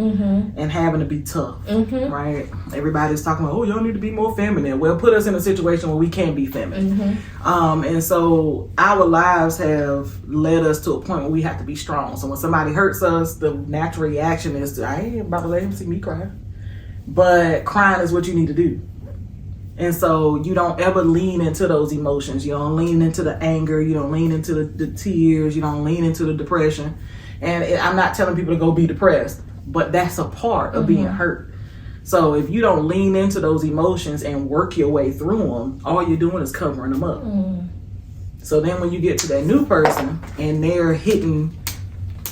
and having to be tough, right? Everybody's talking about, oh, y'all need to be more feminine. Well, put us in a situation where we can be feminine. And so our lives have led us to a point where we have to be strong. So when somebody hurts us, the natural reaction is to, I ain't about to let him see me cry. But crying is what you need to do. And so you don't ever lean into those emotions. You don't lean into the anger. You don't lean into the tears. You don't lean into the depression. And I'm not telling people to go be depressed, but that's a part of being hurt. So if you don't lean into those emotions and work your way through them, all you're doing is covering them up. So then when you get to that new person and they're hitting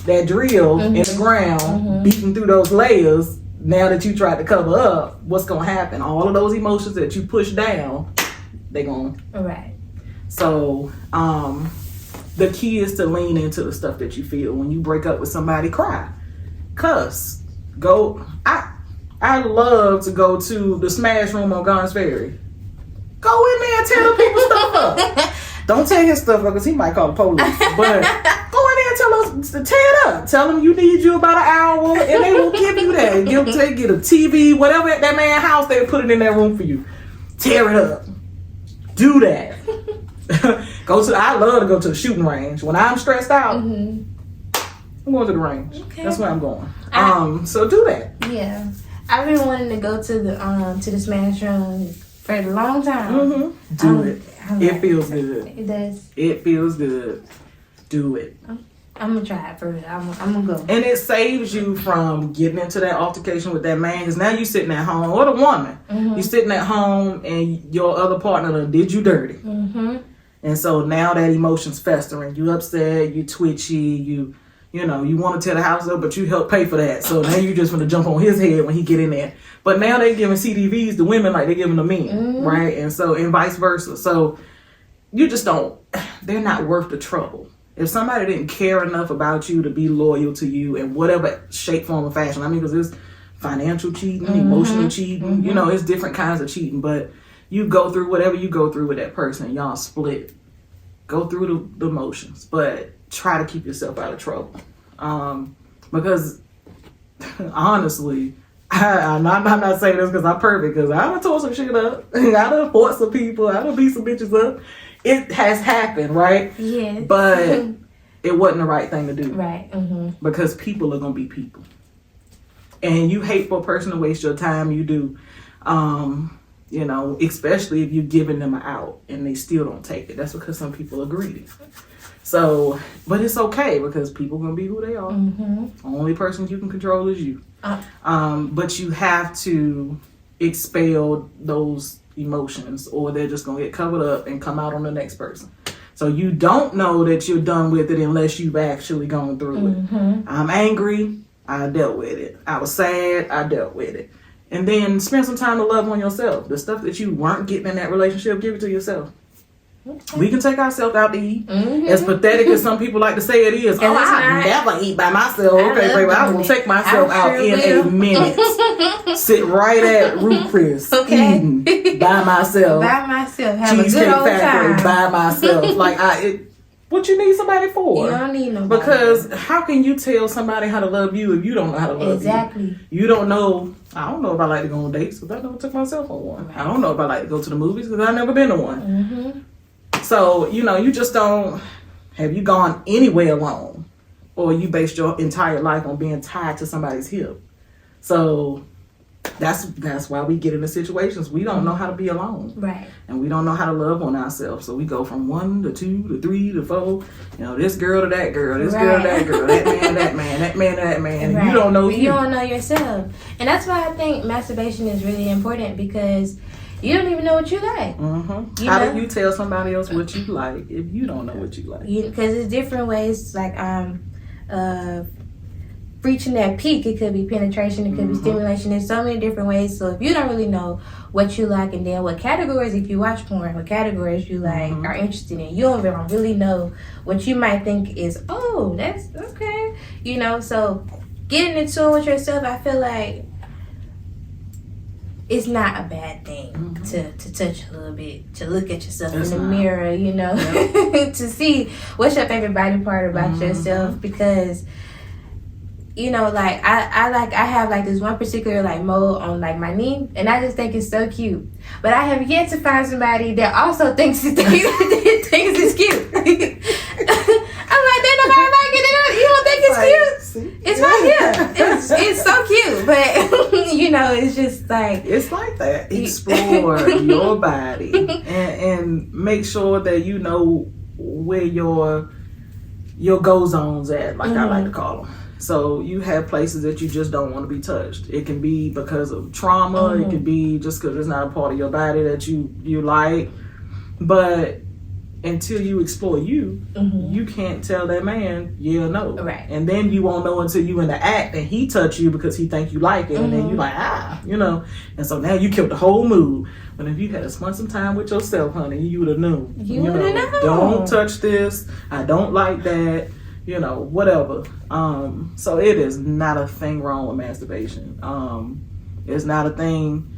that drill in the ground, beating through those layers, now that you tried to cover up, what's going to happen? All of those emotions that you push down, they're going to. Right. So, the key is to lean into the stuff that you feel. When you break up with somebody, cry, cuss, go. I love to go to the Smash Room on Gardens Ferry. Go in there and tear the people's stuff up. Don't tear his stuff up because he might call the police. But go in there and tell us to tear it up. Tell them you need you about an hour, and they will give you that. Get a TV, whatever at that man's house, they'll put it in that room for you. Tear it up. Do that. I love to go to the shooting range. When I'm stressed out, I'm going to the range. Okay. That's where I'm going. So do that. Yeah. I've been wanting to go to the Smash Room for a long time. Do it. It feels good. It does. It feels good. Do it. I'm gonna try it for real. I'm gonna go. And it saves you from getting into that altercation with that man, because now you sitting at home, or the woman, you sitting at home and your other partner done did you dirty. And so now that emotion's festering. You upset, you twitchy, you know, you want to tear the house up, but you help pay for that. So now you just want to jump on his head when he get in there. But now they giving CDVs to women like they giving to men, right? And so, and vice versa. So you just don't, they're not worth the trouble. If somebody didn't care enough about you to be loyal to you in whatever shape, form, or fashion, I mean, because there's financial cheating, emotional cheating, you know, it's different kinds of cheating, but you go through whatever you go through with that person, y'all split. Go through the motions, but try to keep yourself out of trouble. Because honestly, I'm not saying this because I'm perfect, because I done tore some shit up. I done fought some people. I done beat some bitches up. It has happened, right? Yeah. But it wasn't the right thing to do. Right. Because people are going to be people. And you hate for a person to waste your time, you do. You know, especially if you're giving them an out and they still don't take it. That's because some people are greedy. So, but it's okay because people gonna be who they are. Only person you can control is you. But you have to expel those emotions, or they're just gonna get covered up and come out on the next person. So you don't know that you're done with it unless you've actually gone through it. I'm angry, I dealt with it. I was sad, I dealt with it. And then spend some time to love on yourself. The stuff that you weren't getting in that relationship, give it to yourself. We can take ourselves out to eat. As pathetic as some people like to say it is. Oh, I never eat by myself. Okay, baby, I will take myself out in a minute. Sit right at Ruth Chris eating by myself. By myself. Have Cheesecake a good old Factory time. by myself. Like what you need somebody for? You don't need nobody. Because how can you tell somebody how to love you if you don't know how to love you? You don't know. I don't know if I like to go on dates because I never took myself on one. I don't know if I like to go to the movies because I've never been to one. So, you know, you just don't. Have you gone anywhere alone? Or you based your entire life on being tied to somebody's hip? So that's why we get into situations. We don't know how to be alone. Right. And we don't know how to love on ourselves. So we go from 1 to 2 to 3 to 4. You know, this girl to that girl, this girl to that girl, that man to that man, that man to that man. And you don't know you don't know yourself. And that's why I think masturbation is really important, because you don't even know what you like. How do you tell somebody else what you like if you don't know what you like? Because there's different ways, like reaching that peak. It could be penetration, it could be stimulation. There's so many different ways. So if you don't really know what you like, and then what categories, if you watch porn, what categories you like are interested in, you don't really know what you might think is, oh, that's okay. You know, so getting into it with yourself, I feel like it's not a bad thing to touch a little bit, to look at yourself in the mirror, you know, to see what's your favorite body part about yourself, because, you know, like I have like this one particular like mole on like my knee, and I just think it's so cute. But I have yet to find somebody that also thinks it's cute. I'm like, they nobody like it. You don't think it's cute? It's right here. It's so cute, but you know, it's just like, it's like that. Explore your body and make sure that you know where your go zones at, like I like to call them. So you have places that you just don't want to be touched. It can be because of trauma. It can be just because it's not a part of your body that you like. But until you explore you can't tell that man yeah or no. Right. And then you won't know until you in the act and he touch you because he think you like it, and then you like, you know. And so now you killed the whole mood. But if you had to spend some time with yourself, honey, you would have known. You would have known. Don't touch this. I don't like that. You know, whatever. So it is not a thing wrong with masturbation. It's not a thing.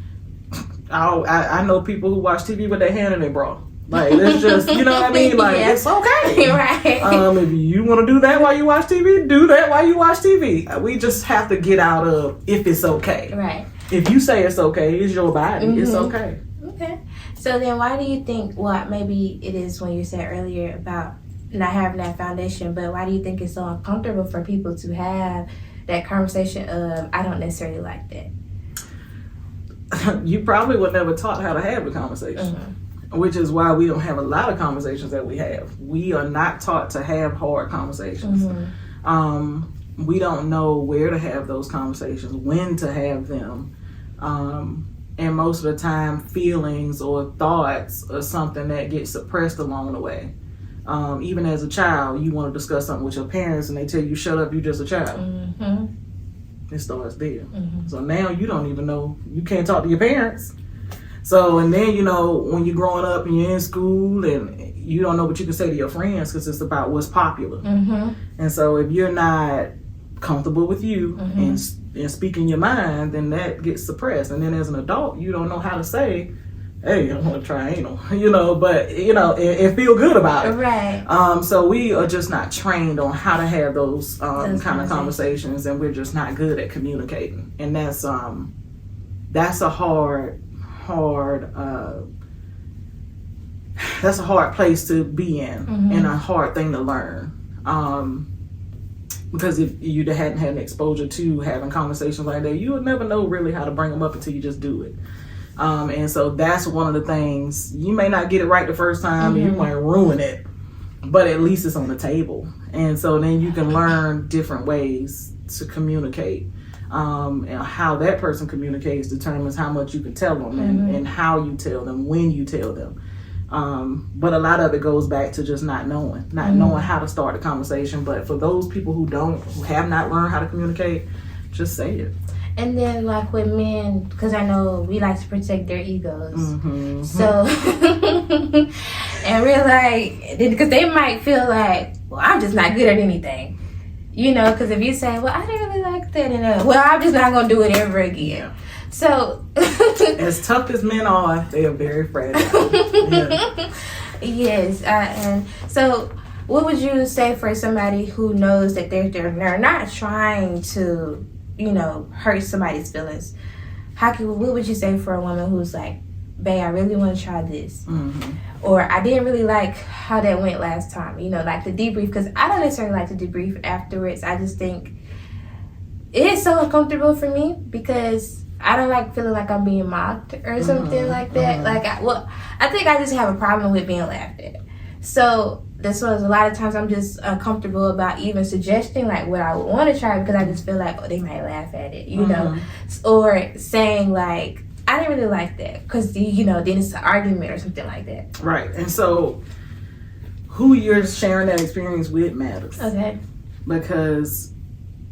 I know people who watch TV with their hand in their bra. Like, it's just, you know what I mean? Like, it's okay. Right. If you want to do that while you watch TV, do that while you watch TV. We just have to get out of if it's okay. Right. If you say it's okay, it's your body. It's okay. Okay. So then why do you think, well, maybe it is when you said earlier about not having that foundation, but why do you think it's so uncomfortable for people to have that conversation of, I don't necessarily like that? You probably were never taught how to have a conversation. Which is why we don't have a lot of conversations that we have. We are not taught to have hard conversations. We don't know where to have those conversations, when to have them. And most of the time, feelings or thoughts are something that gets suppressed along the way. Even as a child, you want to discuss something with your parents and they tell you, shut up, you're just a child. It starts there. So now you don't even know, you can't talk to your parents. So, and then, you know, when you're growing up and you're in school and you don't know what you can say to your friends because it's about what's popular. And so if you're not comfortable with you and speaking your mind, then that gets suppressed. And then as an adult, you don't know how to say, hey, I want to try anal, you know, but, you know, and feel good about it. Right. So we are just not trained on how to have those kind of conversations, and we're just not good at communicating. And that's a hard that's a hard place to be in, and a hard thing to learn, because if you hadn't had an exposure to having conversations like that, you would never know really how to bring them up until you just do it. And so that's one of the things. You may not get it right the first time, and you might ruin it, but at least it's on the table. And so then you can learn different ways to communicate. And how that person communicates determines how much you can tell them, and how you tell them, when you tell them. But a lot of it goes back to just not knowing how to start a conversation. But for those people who have not learned how to communicate, just say it. And then, like with men, because I know we like to protect their egos. So, and we're like, because they might feel like, well, I'm just not good at anything. You know, because if you say, well, I didn't really like that, and well, I'm just not going to do it ever again. So, as tough as men are, they are very fragile. Yes. And so, what would you say for somebody who knows that they're not trying to, you know, hurt somebody's feelings? What would you say for a woman who's like, babe, I really want to try this, or I didn't really like how that went last time, you know, like the debrief, because I don't necessarily like to debrief afterwards. I just think it is so uncomfortable for me because I don't like feeling like I'm being mocked or something like that. Like, I think I just have a problem with being laughed at. So this was a lot of times I'm just uncomfortable about even suggesting like what I would want to try, because I just feel like, oh, they might laugh at it, you know, or saying like, I didn't really like that, because, you know, then it's an argument or something like that. Right. And so who you're sharing that experience with matters. Okay. Because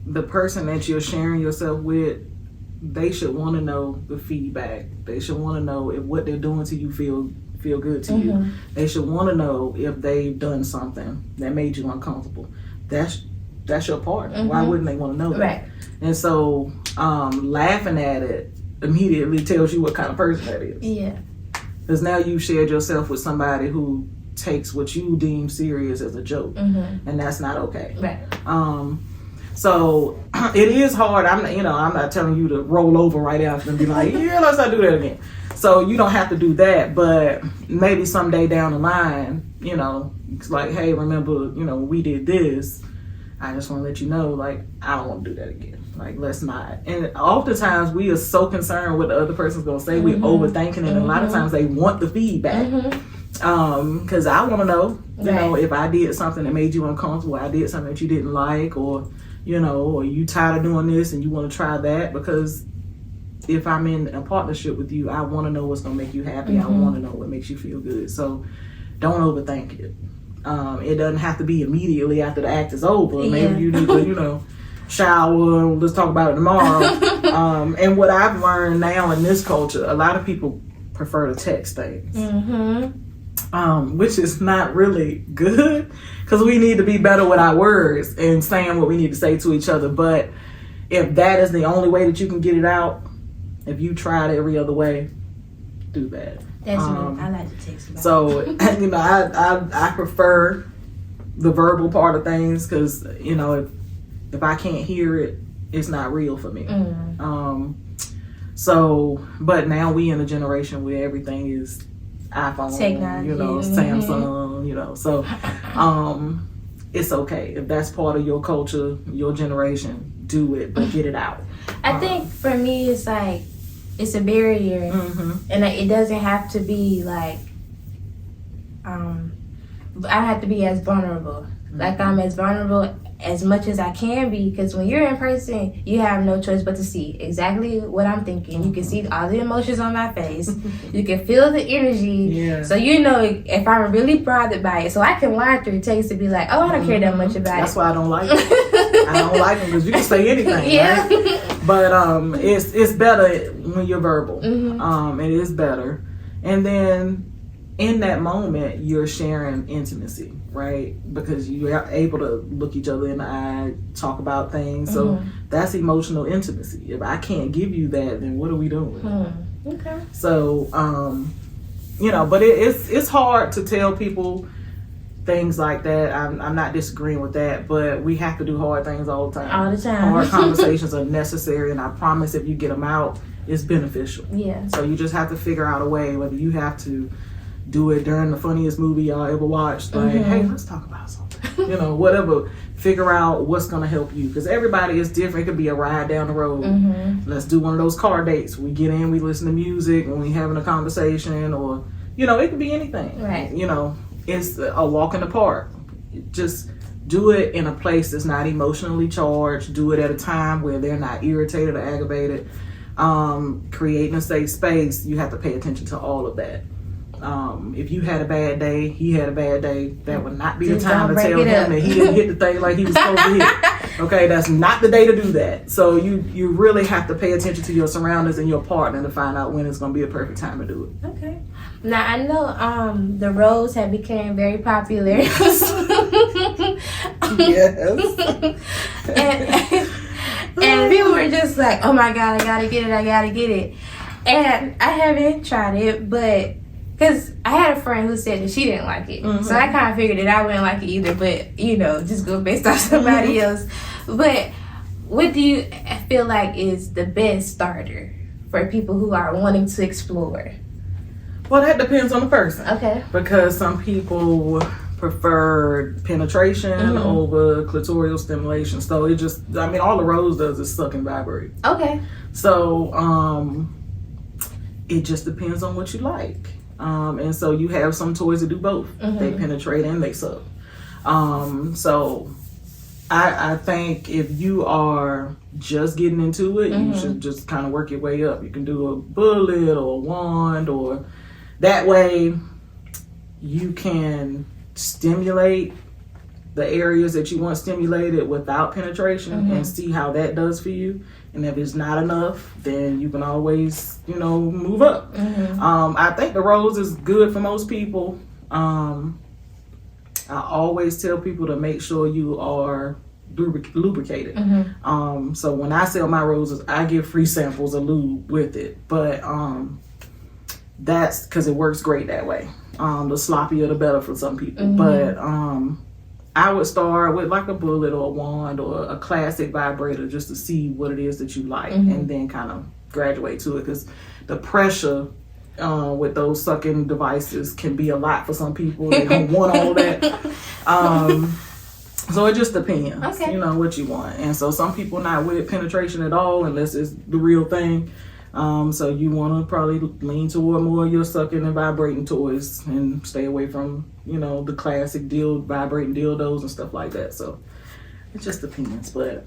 the person that you're sharing yourself with, they should want to know the feedback. They should want to know if what they're doing to you feel good to you. They should want to know if they've done something that made you uncomfortable. That's your partner. Why wouldn't they want to know that? Right. And so laughing at it immediately tells you what kind of person that is. Yeah. Because now you shared yourself with somebody who takes what you deem serious as a joke, and that's not okay. Right. So it is hard. I'm not telling you to roll over right after and be like, yeah, let's not do that again. So you don't have to do that, but maybe someday down the line, it's like, hey, remember, we did this. I just want to let you know, like, I don't want to do that again. Like, let's not. And oftentimes we are so concerned what the other person's going to say. We overthinking it. And a lot of times they want the feedback. Because I want to know, if I did something that made you uncomfortable, I did something that you didn't like, or you tired of doing this and you want to try that. Because if I'm in a partnership with you, I want to know what's going to make you happy. I want to know what makes you feel good. So don't overthink it. It doesn't have to be immediately after the act is over. Yeah. Maybe you need to, shower and let's talk about it tomorrow. And what I've learned now in this culture, a lot of people prefer to text things. Which is not really good, because we need to be better with our words and saying what we need to say to each other. But if that is the only way that you can get it out, if you tried every other way, do that. That's what I like to text about. So, I prefer the verbal part of things, because, if I can't hear it, it's not real for me. But now we in a generation where everything is iPhone, technology, Samsung, so it's okay. If that's part of your culture, your generation, do it, but get it out. I think for me, it's like, it's a barrier, and it doesn't have to be like, I have to be as vulnerable. Like, I'm as vulnerable as much as I can be, because when you're in person, you have no choice but to see exactly what I'm thinking. You can see all the emotions on my face. You can feel the energy. Yeah. So if I'm really bothered by it. So I can lie through text to be like, oh, I don't care that much about That's it. why I don't like it. I don't like them, because you can say anything, Yeah. right? But it's better when you're verbal. It is better. And then in that moment, you're sharing intimacy, right? Because you're able to look each other in the eye, talk about things. So that's emotional intimacy. If I can't give you that, then what are we doing? Okay. So, but it's hard to tell people things like that. I'm not disagreeing with that, but we have to do hard things all the time. All the time. Hard conversations are necessary, and I promise if you get them out, it's beneficial. Yeah. So you just have to figure out a way, whether you have to do it during the funniest movie y'all ever watched, like, hey, let's talk about something, whatever. Figure out what's going to help you, because everybody is different. It could be a ride down the road. Let's do one of those car dates. We get in, we listen to music, and we having a conversation, or it could be anything. Right. It's a walk in the park. Just do it in a place that's not emotionally charged. Do it at a time where they're not irritated or aggravated. Creating a safe space, you have to pay attention to all of that. If you had a bad day, he had a bad day, that would not be the time to tell him that he didn't hit the thing like he was supposed to hit. Okay, that's not the day to do that. So you really have to pay attention to your surroundings and your partner to find out when it's going to be a perfect time to do it. Okay. Now, I know the roles have become very popular. Yes. and people were just like, oh my God, I gotta get it. And I haven't tried it, but because I had a friend who said that she didn't like it. So I kind of figured that I wouldn't like it either, but, just go based off somebody else. But what do you feel like is the best starter for people who are wanting to explore? Well, that depends on the person. Okay. Because some people prefer penetration over clitoral stimulation. So all the rose does is suck and vibrate. Okay. So, it just depends on what you like. And so you have some toys that do both. They penetrate and they suck. So I think if you are just getting into it, you should just kind of work your way up. You can do a bullet or a wand, or that way you can stimulate the areas that you want stimulated without penetration and see how that does for you. And if it's not enough, then you can always, move up. I think the rose is good for most people. I always tell people to make sure you are lubricated. So when I sell my roses, I give free samples of lube with it. But that's because it works great that way. The sloppier the better for some people. But I would start with like a bullet or a wand or a classic vibrator just to see what it is that you like, and then kind of graduate to it, because the pressure with those sucking devices can be a lot for some people. They don't want all that. So it just depends, you know, what you want. And so some people not with penetration at all unless it's the real thing. So you want to probably lean toward more of your sucking and vibrating toys and stay away from, you know, the classic vibrating dildos and stuff like that. So it just depends. But,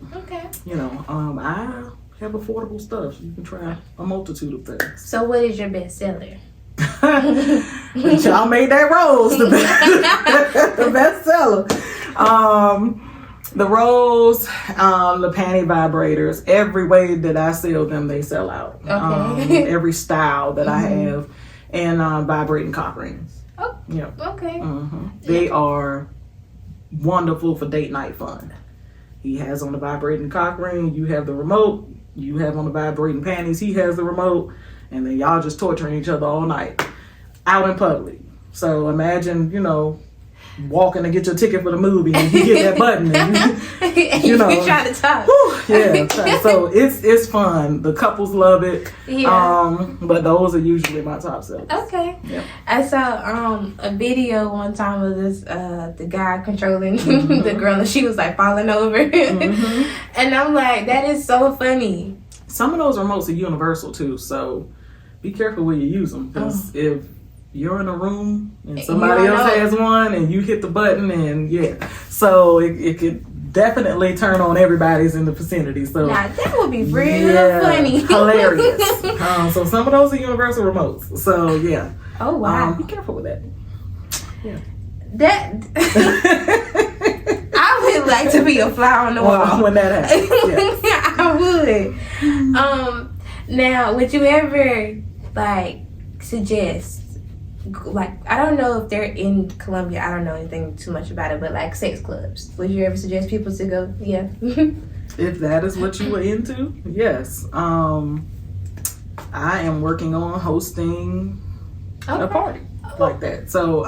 you know, I have affordable stuff. You can try a multitude of things. So what is your best seller? Y'all made that rose the best seller. The rose, the panty vibrators, every way that I sell them, they sell out. Every style that I have, and vibrating cock rings. Oh, yeah. Okay. They are wonderful for date night fun. He has on the vibrating cock ring, you have the remote. You have on the vibrating panties, he has the remote, and then y'all just torturing each other all night out in public. So imagine, you know, walking to get your ticket for the movie and you get that button and you know, you try to talk. So it's fun. The couples love it. But those are usually my top sellers. I saw a video one time of this the guy controlling the girl, and she was like falling over. And I'm like, that is so funny. Some of those remotes are universal too, so be careful when you use them, because if you're in a room and somebody else has one and you hit the button, and so it could definitely turn on everybody's in the vicinity. So now that would be real funny. Hilarious. So some of those are universal remotes. So oh wow. Be careful with that. That I would like to be a fly on the wall when that happens. I would. Now, would you ever like suggest, like, I don't know if they're in Colombia, I don't know anything too much about it, but like sex clubs, would you ever suggest people to go? If that is what you were into, yes. I am working on hosting a party like that. So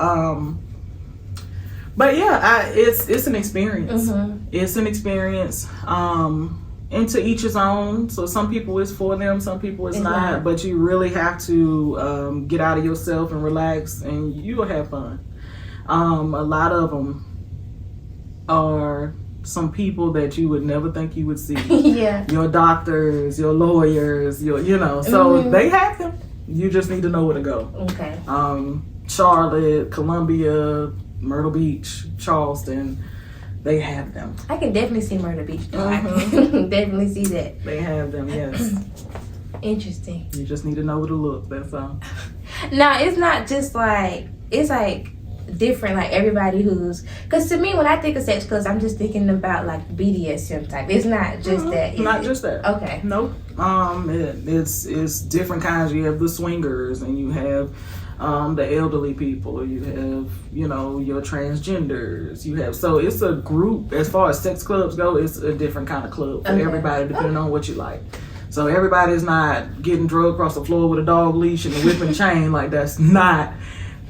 but it's an experience. It's an experience. And to each his own. So some people it's for them, some people it's not. But you really have to get out of yourself and relax, and you will have fun. A lot of them are some people that you would never think you would see. Your doctors, your lawyers, you know. So they have them. You just need to know where to go. Charlotte, Columbia, Myrtle Beach, Charleston. They have them. I can definitely see Myrtle Beach though. I can definitely see that. They have them, yes. Interesting. You just need to know where to look, that's all. No, it's not just like, it's like different, like everybody who's, because to me when I think of sex clubs, I'm just thinking about like BDSM type. It's not just that. Not just that. Okay. Nope. It's different kinds. You have the swingers, and you have the elderly people, you have, you know, your transgenders, you have, so it's a group. As far as sex clubs go, it's a different kind of club for everybody, depending on what you like. So everybody's not getting drugged across the floor with a dog leash and a whipping chain. Like, that's not,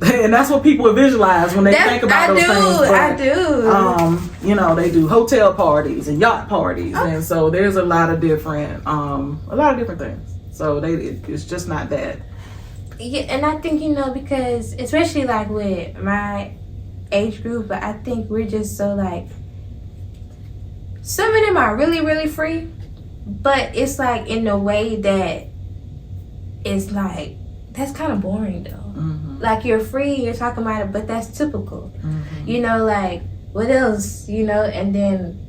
and that's what people village when they think about those things. But, I do. You know, they do hotel parties and yacht parties, and so there's a lot of different things. So it's just not that. Yeah, and I think, you know, because especially like with my age group, I think we're just so like, some of them are really, really free, but it's like in a way that it's like, that's kind of boring though. Like, you're free, you're talking about it, but that's typical. You know, like, what else, you know? And then,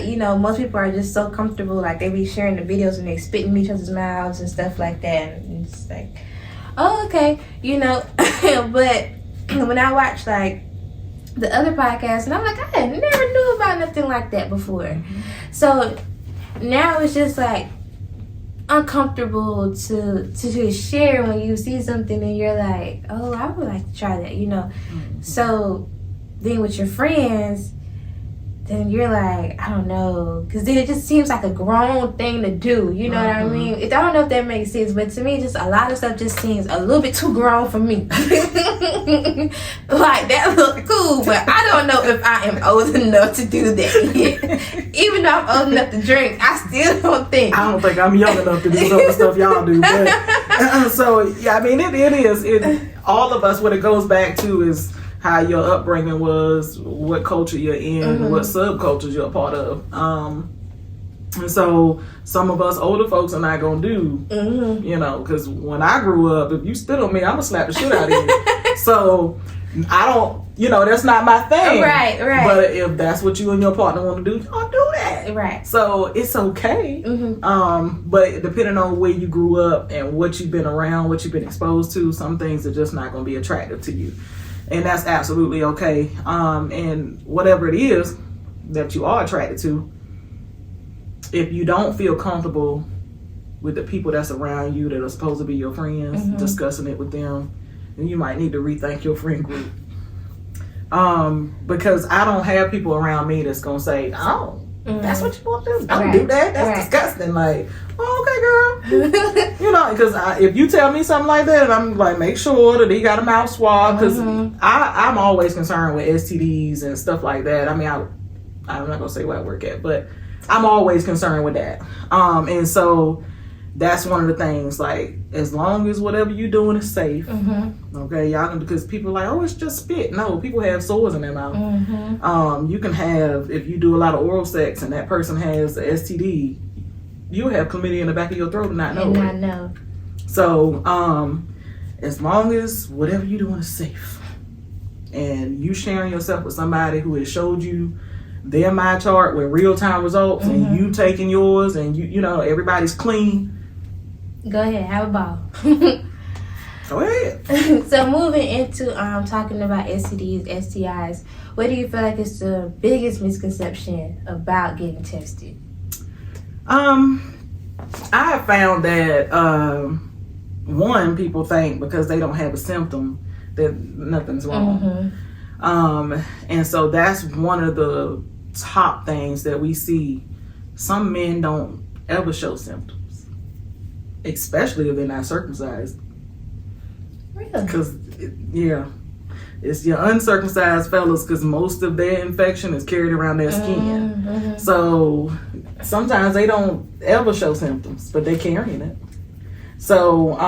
you know, most people are just so comfortable, like they be sharing the videos and they spit in each other's mouths and stuff like that, and it's like, oh, okay, you know. But when I watch like the other podcasts, and I'm like, I never knew about nothing like that before. So now it's just like uncomfortable to share when you see something and you're like, oh, I would like to try that, you know. So then with your friends, then you're like, I don't know, because then it just seems like a grown thing to do. You know what I mean? I don't know if that makes sense, but to me, just a lot of stuff just seems a little bit too grown for me. Like, that looks cool, but I don't know if I am old enough to do that yet. Even though I'm old enough to drink, I still don't think. I don't think I'm young enough to do some of the stuff y'all do. But, so, yeah, I mean, it is. All of us, what it goes back to is how your upbringing was, what culture you're in, what subcultures you're a part of. And so some of us older folks are not going to do, you know, because when I grew up, if you spit on me, I'm going to slap the shit out of you. So I don't, you know, that's not my thing. Right. But if that's what you and your partner want to do, y'all do that. Right. So it's okay. But depending on where you grew up and what you've been around, what you've been exposed to, some things are just not going to be attractive to you. And that's absolutely okay. And whatever it is that you are attracted to, if you don't feel comfortable with the people that's around you that are supposed to be your friends, discussing it with them, then you might need to rethink your friend group. Because I don't have people around me that's going to say, oh, that's what you want to do? Don't do that. That's disgusting. Like, oh, okay, girl. You know, because if you tell me something like that, and I'm like, make sure that he got a mouth swab, because I'm always concerned with STDs and stuff like that. I mean, I'm not going to say where I work at, but I'm always concerned with that. And so that's one of the things, like, as long as whatever you're doing is safe, okay, y'all can, because people are like, oh, it's just spit. No, people have sores in their mouth. You can have, if you do a lot of oral sex and that person has a STD, you'll have chlamydia in the back of your throat and not know it. So, as long as whatever you're doing is safe, and you sharing yourself with somebody who has showed you their my chart with real-time results, and you taking yours, and you know, everybody's clean, go ahead, have a ball. Go ahead. So moving into talking about STDs, STIs, what do you feel like is the biggest misconception about getting tested? I have found that one, people think because they don't have a symptom that nothing's wrong. And so that's one of the top things that we see. Some men don't ever show symptoms, especially if they're not circumcised. Really? Because, it's your uncircumcised fellas, because most of their infection is carried around their skin. So sometimes they don't ever show symptoms, but they're carrying it. So,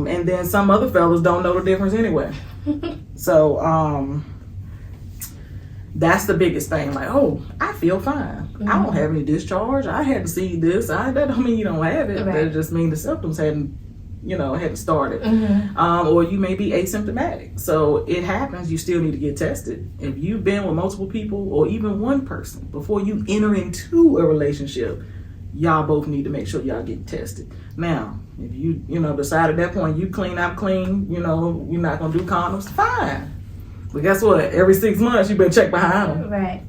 and then some other fellas don't know the difference anyway. So, that's the biggest thing. Like, oh, I feel fine. I don't have any discharge. I hadn't seen this. That don't mean you don't have it. Right. That just means the symptoms hadn't started. Or you may be asymptomatic. So it happens. You still need to get tested. If you've been with multiple people or even one person before you enter into a relationship, y'all both need to make sure y'all get tested. Now, if you decide at that point you clean, I'm clean, you're not going to do condoms, fine. But guess what? Every 6 months, you better check behind them. Right.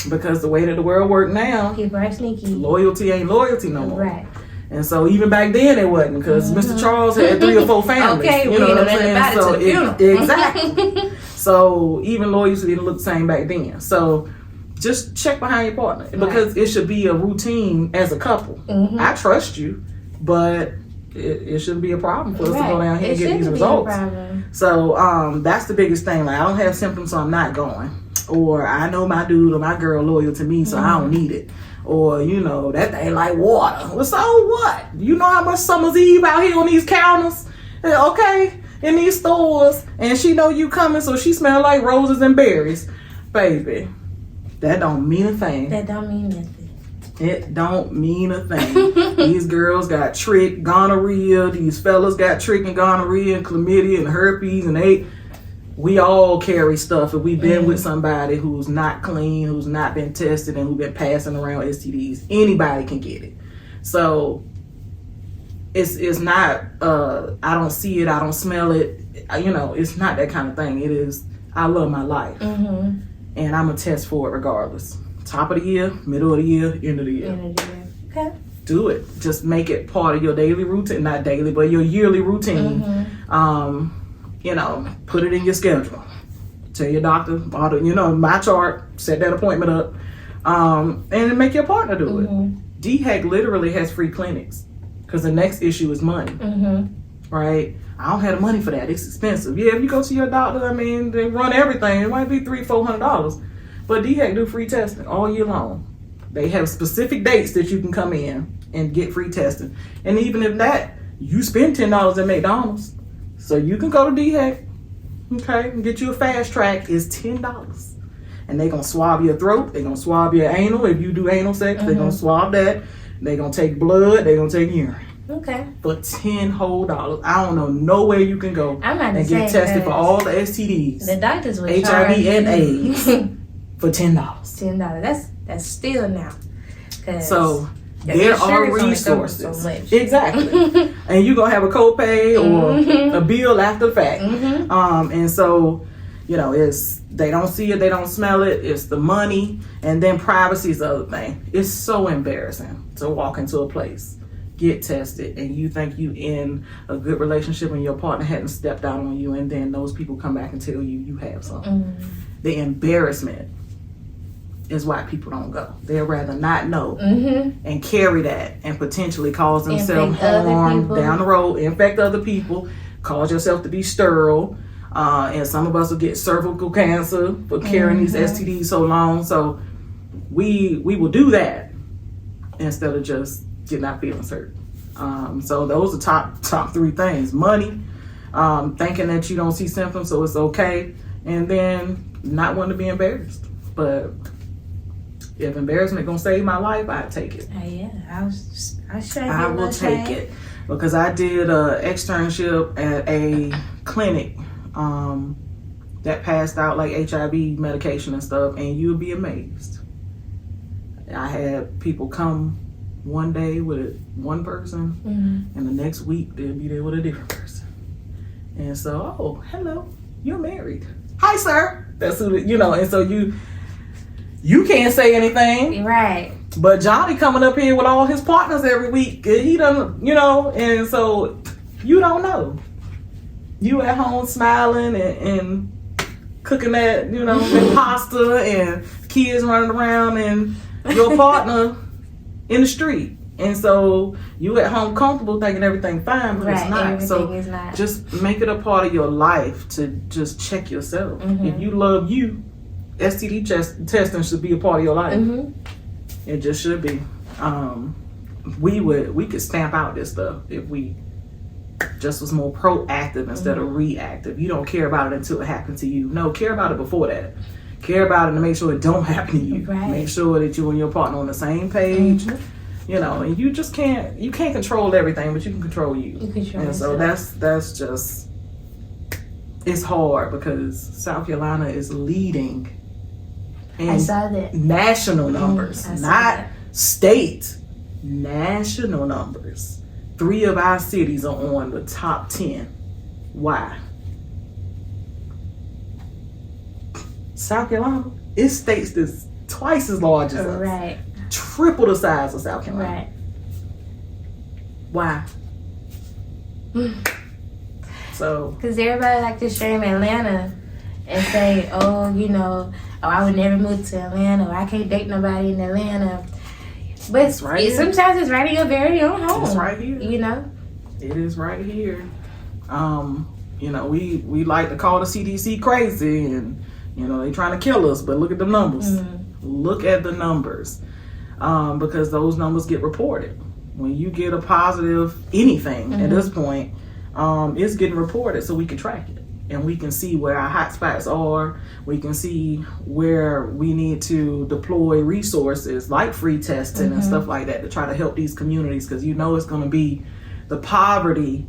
Because the way that the world works now, people are sneaky. Loyalty ain't loyalty no more. Right. And so even back then it wasn't, because Mr. Charles had 3 or 4 families. Okay, you know what I'm saying? So exactly. So even loyalty didn't look the same back then. So just check behind your partner, because it should be a routine as a couple. I trust you, but it shouldn't be a problem for us to go down here and get these results. So that's the biggest thing. Like, I don't have symptoms, so I'm not going. Or I know my dude or my girl loyal to me, so I don't need it. Or, that thing like water. Well, so what? You know how much Summer's Eve out here on these counters? Okay? In these stores. And she know you coming, so she smell like roses and berries. Baby, that don't mean a thing. That don't mean nothing. It don't mean a thing. These girls got trick, gonorrhea. These fellas got trick and gonorrhea and chlamydia and herpes, and we all carry stuff if we've been with somebody who's not clean, who's not been tested, and who's been passing around STDs. Anybody can get it. So it's not, I don't see it, I don't smell it. It's not that kind of thing. It is, I love my life. And I'm going to test for it regardless. Top of the year, middle of the year, end of the year. Okay. Do it. Just make it part of your daily routine. Not daily, but your yearly routine. Put it in your schedule. Tell your doctor, my chart, set that appointment up. and make your partner do it. Mm-hmm. DHEC literally has free clinics because the next issue is money, right? I don't have the money for that. It's expensive. Yeah, if you go to your doctor, I mean, they run everything. It might be $300-$400, but DHEC do free testing all year long. They have specific dates that you can come in and get free testing, and even if that, you spend $10 at McDonald's, so you can go to DHEC, okay, and get you a fast track. It's $10. And they're going to swab your throat. They're going to swab your anal. If you do anal sex, they're going to swab that. They're going to take blood. They're going to take urine. Okay. For $10 whole. I don't know nowhere you can go and get tested for all the STDs. The doctors would HIV and AIDS for $10. $10. That's still now. So there are resources. So much. Exactly. And you're going to have a copay or a bill after the fact. And so, you know, they don't see it, they don't smell it, it's the money, and then privacy is the other thing. It's so embarrassing to walk into a place, get tested, and you think you in a good relationship and your partner hadn't stepped out on you, and then those people come back and tell you you have something. The embarrassment is why people don't go. They'd rather not know and carry that and potentially cause themselves harm down the road, infect other people, cause yourself to be sterile. And some of us will get cervical cancer for carrying these STDs so long. So we will do that instead of just getting our feelings hurt. So those are top three things: money, thinking that you don't see symptoms, so it's okay, and then not wanting to be embarrassed. But if embarrassment gonna save my life, I'd take it. I will take it because I did an externship at a clinic that passed out like HIV medication and stuff, and you'll be amazed. I had people come one day with one person, and the next week they'll be there with a different person. And so, oh, hello, you're married. Hi, sir. That's who, you know. And so you can't say anything, right? But Johnny coming up here with all his partners every week, he doesn't, you know, and so you don't know. You at home smiling and cooking that, you know, pasta, and kids running around, and your partner in the street. And so you at home comfortable thinking everything fine, but it's not. So is not. Just make it a part of your life to just check yourself. If you love you, STD testing should be a part of your life. It just should be. We could stamp out this stuff if we just was more proactive instead of reactive. You don't care about it until it happened to you. No, care about it before that. Care about it to make sure it don't happen to you. Make sure that you and your partner on the same page. You know, and you can't control everything, but you can control you. And so that's just, it's hard because South Carolina is leading in national numbers, not state, national numbers. 3 of our cities are on the top 10. Why? South Carolina, it's states that's twice as large as us. Triple the size of South Carolina. Why? So, because everybody like to shame Atlanta and say, oh, you know, I would never move to Atlanta, or I can't date nobody in Atlanta. But it's sometimes it's right in your very own home. It's right here. You know? It is right here. You know, we like to call the CDC crazy, and, you know, they trying to kill us, but look at the numbers. Look at the numbers. Because those numbers get reported. When you get a positive anything at this point, it's getting reported so we can track it. And we can see where our hot spots are. We can see where we need to deploy resources like free testing and stuff like that to try to help these communities, because you know it's going to be the poverty,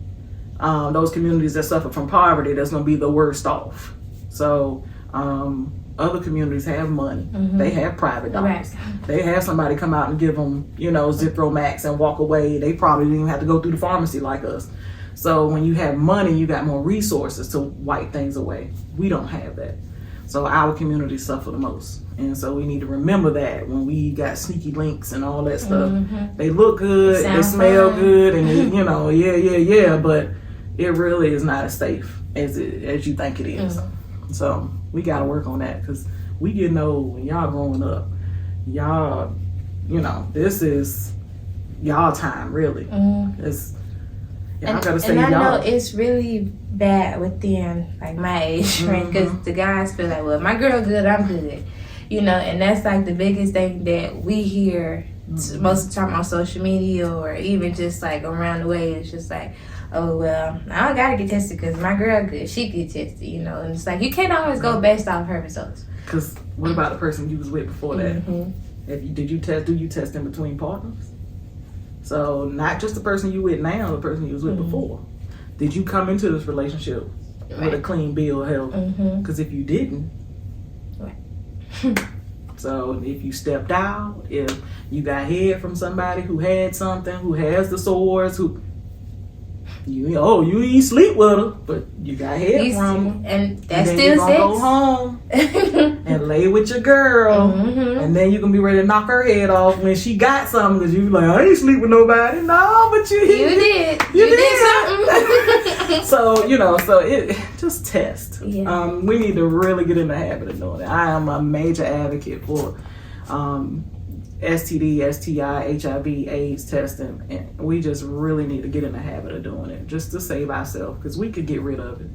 those communities that suffer from poverty, that's going to be the worst off. So other communities have money. They have private doctors. They have somebody come out and give them, you know, Zithromax and walk away. They probably didn't even have to go through the pharmacy like us. So when you have money, you got more resources to wipe things away. We don't have that. So our communities suffer the most. And so we need to remember that when we got sneaky links and all that stuff. They look good, they smell good, and they, you know, yeah, but it really is not as safe as you think it is. So we got to work on that, because we getting old when y'all growing up. y'all, this is y'all time, really. It's, y'all gotta say and I y'all. know it's really bad within like my age range, because the guys feel like, well, my girl good, I'm good, and that's like the biggest thing that we hear most of the time on social media, or even just like around the way. It's just like, oh, well, I don't gotta get tested because my girl good, she get tested, and it's like you can't always go based off her results. Because what about the person you was with before that? Do you test in between partners? So not just the person you with now, the person you was with before. Did you come into this relationship with a clean bill of health? Because if you didn't, so if you stepped out, if you got head from somebody who had something, who has the sores, you ain't sleep with her, but you got head from her. And that's and then still you gonna sex. go home and lay with your girl, and then you can be ready to knock her head off when she got something, because you like, I ain't sleep with nobody. No, but you did. You did something. so it just test. Yeah. We need to really get in the habit of doing it. I am a major advocate for STD, STI, HIV, AIDS testing, and we just really need to get in the habit of doing it just to save ourselves, because we could get rid of it.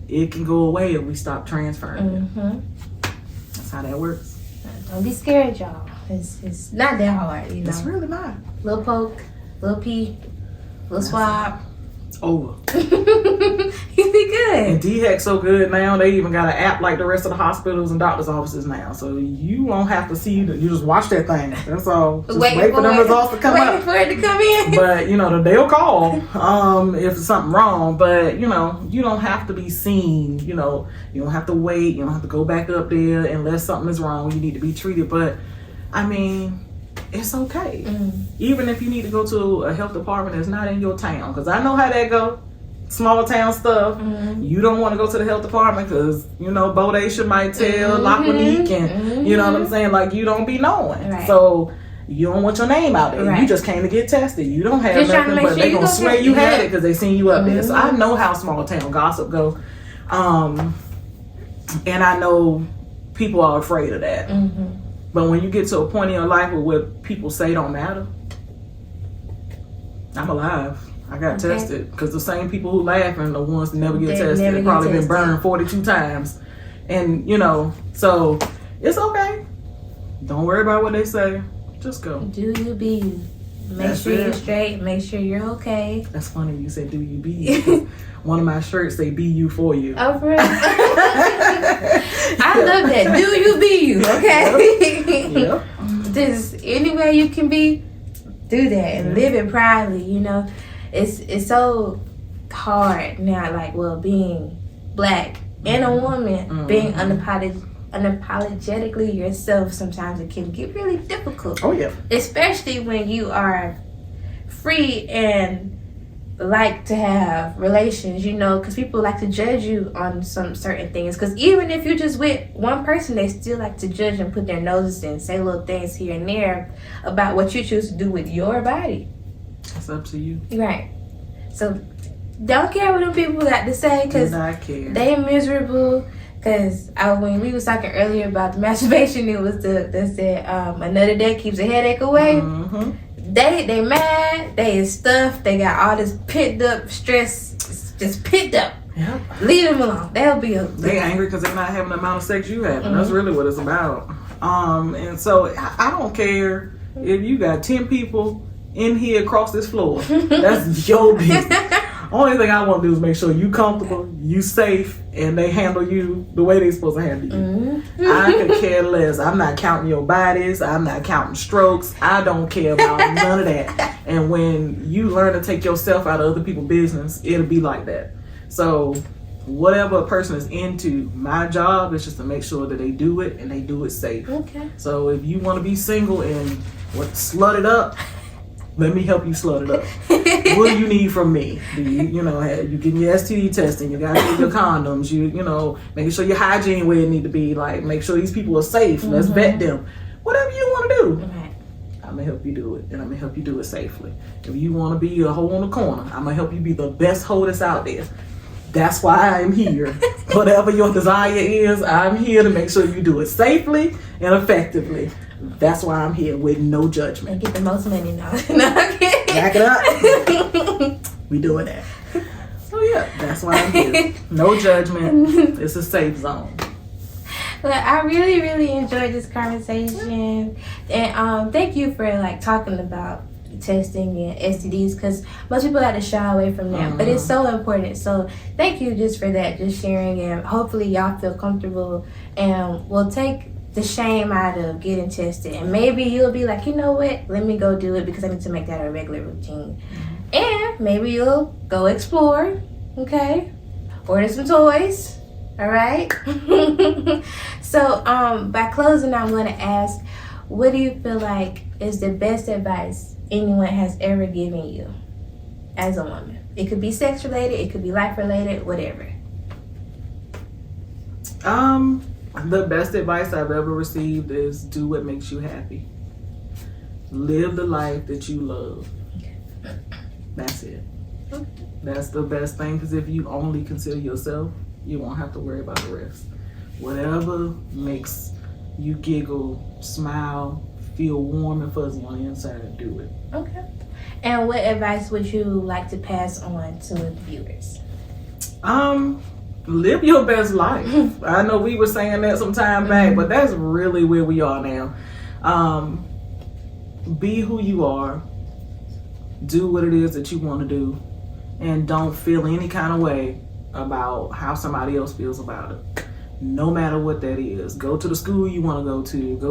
It can go away if we stop transferring it. That's how that works. Don't be scared, y'all. It's not that hard, It's really not. Little poke, little pee, little swab. Over. You be good. And DHEC's so good now, they even got an app like the rest of the hospitals and doctor's offices now. So you won't have to see, you just watch that thing. That's all. Just wait for them results to come up. Waiting for it to come in. But, they'll call if there's something wrong. But, you don't have to be seen. You don't have to wait. You don't have to go back up there unless something is wrong. You need to be treated. But, it's okay. Even if you need to go to a health department that's not in your town. Because I know how that go. Small town stuff. You don't want to go to the health department because, Bodacia might tell, Laconique, and you know what I'm saying? Like, you don't be knowing. Right. So, you don't want your name out there. You just came to get tested. You don't have nothing, but they going to swear you had it because they seen you up there. So, I know how small town gossip go. And I know people are afraid of that. But when you get to a point in your life where what people say don't matter, I'm alive. I got tested, because the same people who laugh are the ones that never get tested. They've probably been burned 42 times. And, so it's okay. Don't worry about what they say. Just go. Do you be you. Make sure you're straight. Make sure you're okay. That's funny you said do you be you. One of my shirts say be you for you. Oh, for real? I love that. Do you be you, okay? Yep. Just any way you can be, do that and live it proudly, It's so hard now, being black and a woman, being unapologetically yourself, sometimes it can get really difficult. Oh, yeah. Especially when you are free and like to have relations, because people like to judge you on some certain things. Because even if you're just with one person, they still like to judge and put their noses in, say little things here and there about what you choose to do with your body. It's up to you. Right. So don't care what them people got to say, because they miserable. Because when we was talking earlier about the masturbation, it was that said another day keeps a headache away. They mad, they is stuffed, they got all this pent up stress, just pent up. Yep. Leave them alone. They'll be okay. They angry because they're not having the amount of sex you have. That's really what it's about. And so I don't care if you got 10 people in here across this floor. That's your business. Only thing I want to do is make sure you comfortable, you safe, and they handle you the way they're supposed to handle you. I could care less. I'm not counting your bodies. I'm not counting strokes. I don't care about none of that. And when you learn to take yourself out of other people's business, it'll be like that. So whatever a person is into, my job is just to make sure that they do it and they do it safe. Okay. So if you want to be single and slut it up, let me help you slut it up. What do you need from me? Do you getting your STD testing? You got to get your condoms. Making sure your hygiene where it need to be. Like, make sure these people are safe. Let's vet them. Whatever you want to do, I'm gonna help you do it, and I'm gonna help you do it safely. If you want to be a hoe on the corner, I'm gonna help you be the best hoe that's out there. That's why I'm here. Whatever your desire is, I'm here to make sure you do it safely and effectively. That's why I'm here with no judgment. And get the most money now. Back it up. We doing that. So yeah, that's why I'm here. No judgment. It's a safe zone. Well, I really, really enjoyed this conversation, and thank you for like talking about testing and STDs, because most people have to shy away from that, but it's so important. So thank you just for that, just sharing, and hopefully y'all feel comfortable and will take the shame out of getting tested, and maybe you'll be like, you know what, let me go do it because I need to make that a regular routine. And maybe you'll go explore, okay, order some toys. All right. So by closing, I'm going to ask, what do you feel like is the best advice anyone has ever given you as a woman? It could be sex related, it could be life related, whatever. The best advice I've ever received is do what makes you happy. Live the life that you love. That's it. That's the best thing, because if you only consider yourself, you won't have to worry about the rest. Whatever makes you giggle, smile, feel warm and fuzzy on the inside, do it. Okay. And what advice would you like to pass on to the viewers? Live your best life. I know we were saying that some time back, but that's really where we are now. Be who you are. Do what it is that you want to do. And don't feel any kind of way about how somebody else feels about it. No matter what that is. Go to the school you want to go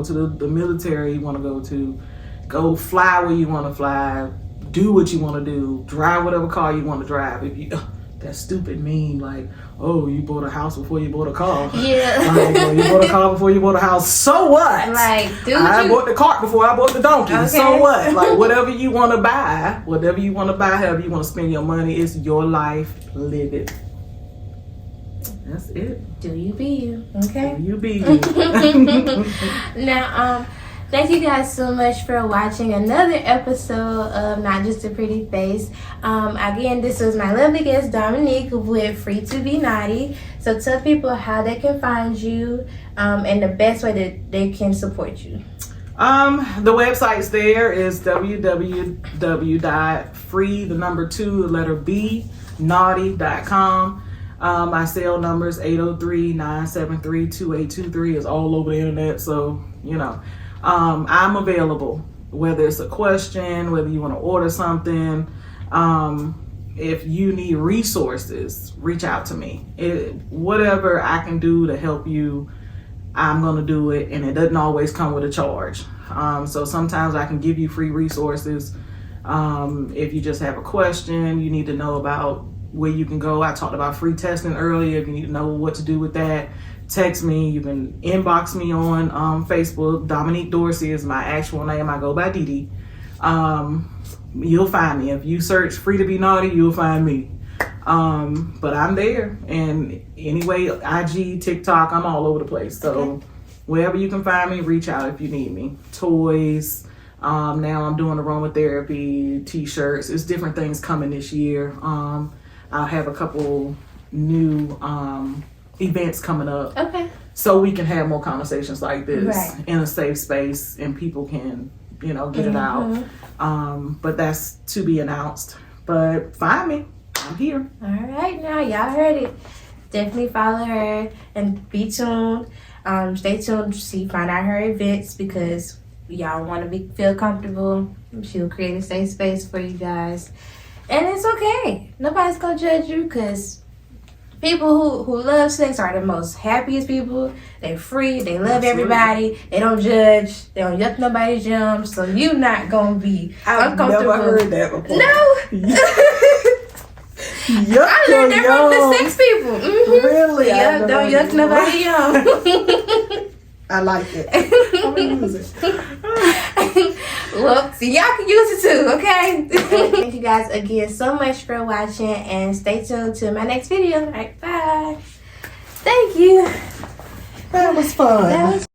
to the military you want to go to, go fly where you want to fly, do what you want to do, drive whatever car you want to drive. If you that stupid meme like, oh, you bought a house before you bought a car. Yeah. Like, well, you bought a car before you bought a house. So what? Like, dude, I bought the cart before I bought the donkey. Okay. So what? Like, whatever you want to buy, however you want to spend your money, it's your life. Live it. That's it. do you be you, okay? Do you be you. Now, thank you guys so much for watching another episode of Not Just a Pretty Face. Again, this was my lovely guest, Dominique, with Free to Be Naughty. So tell people how they can find you and the best way that they can support you. The website's there is www.free2naughty.com. My cell number is 803-973-2823. It's all over the internet, so you know. I'm available, whether it's a question, whether you want to order something. If you need resources, reach out to me. Whatever I can do to help you, I'm going to do it, and it doesn't always come with a charge. So sometimes I can give you free resources. If you just have a question, you need to know about where you can go. I talked about free testing earlier. If you need to know what to do with that, text me. You can inbox me on Facebook. Dominique Dorsey is my actual name. I go by Dee. You'll find me. If you search Free to Be Naughty, you'll find me. But I'm there. And anyway, IG, TikTok, I'm all over the place. So wherever you can find me, reach out if you need me. Toys. Now I'm doing aromatherapy, t-shirts. It's different things coming this year. I'll have a couple new events coming up. Okay. So we can have more conversations like this in a safe space, and people can, get it out. But that's to be announced. But find me. I'm here. All right, now y'all heard it. Definitely follow her and be tuned. Stay tuned to find out her events, because y'all want to feel comfortable. She'll create a safe space for you guys. And it's okay. Nobody's going to judge you, because people who love sex are the most happiest people. They're free. They love everybody. They don't judge. They don't yuck nobody's yum. So you're not going to be uncomfortable. I've never heard that before. No. Yuck, I learned that from the sex people. Mm-hmm. Really? Yeah, don't yuck nobody yum. I like it. I'm going to use it. Well, see, y'all can use it too, okay? Thank you guys again so much for watching, and stay tuned to my next video. All right, bye. Thank you. That was fun.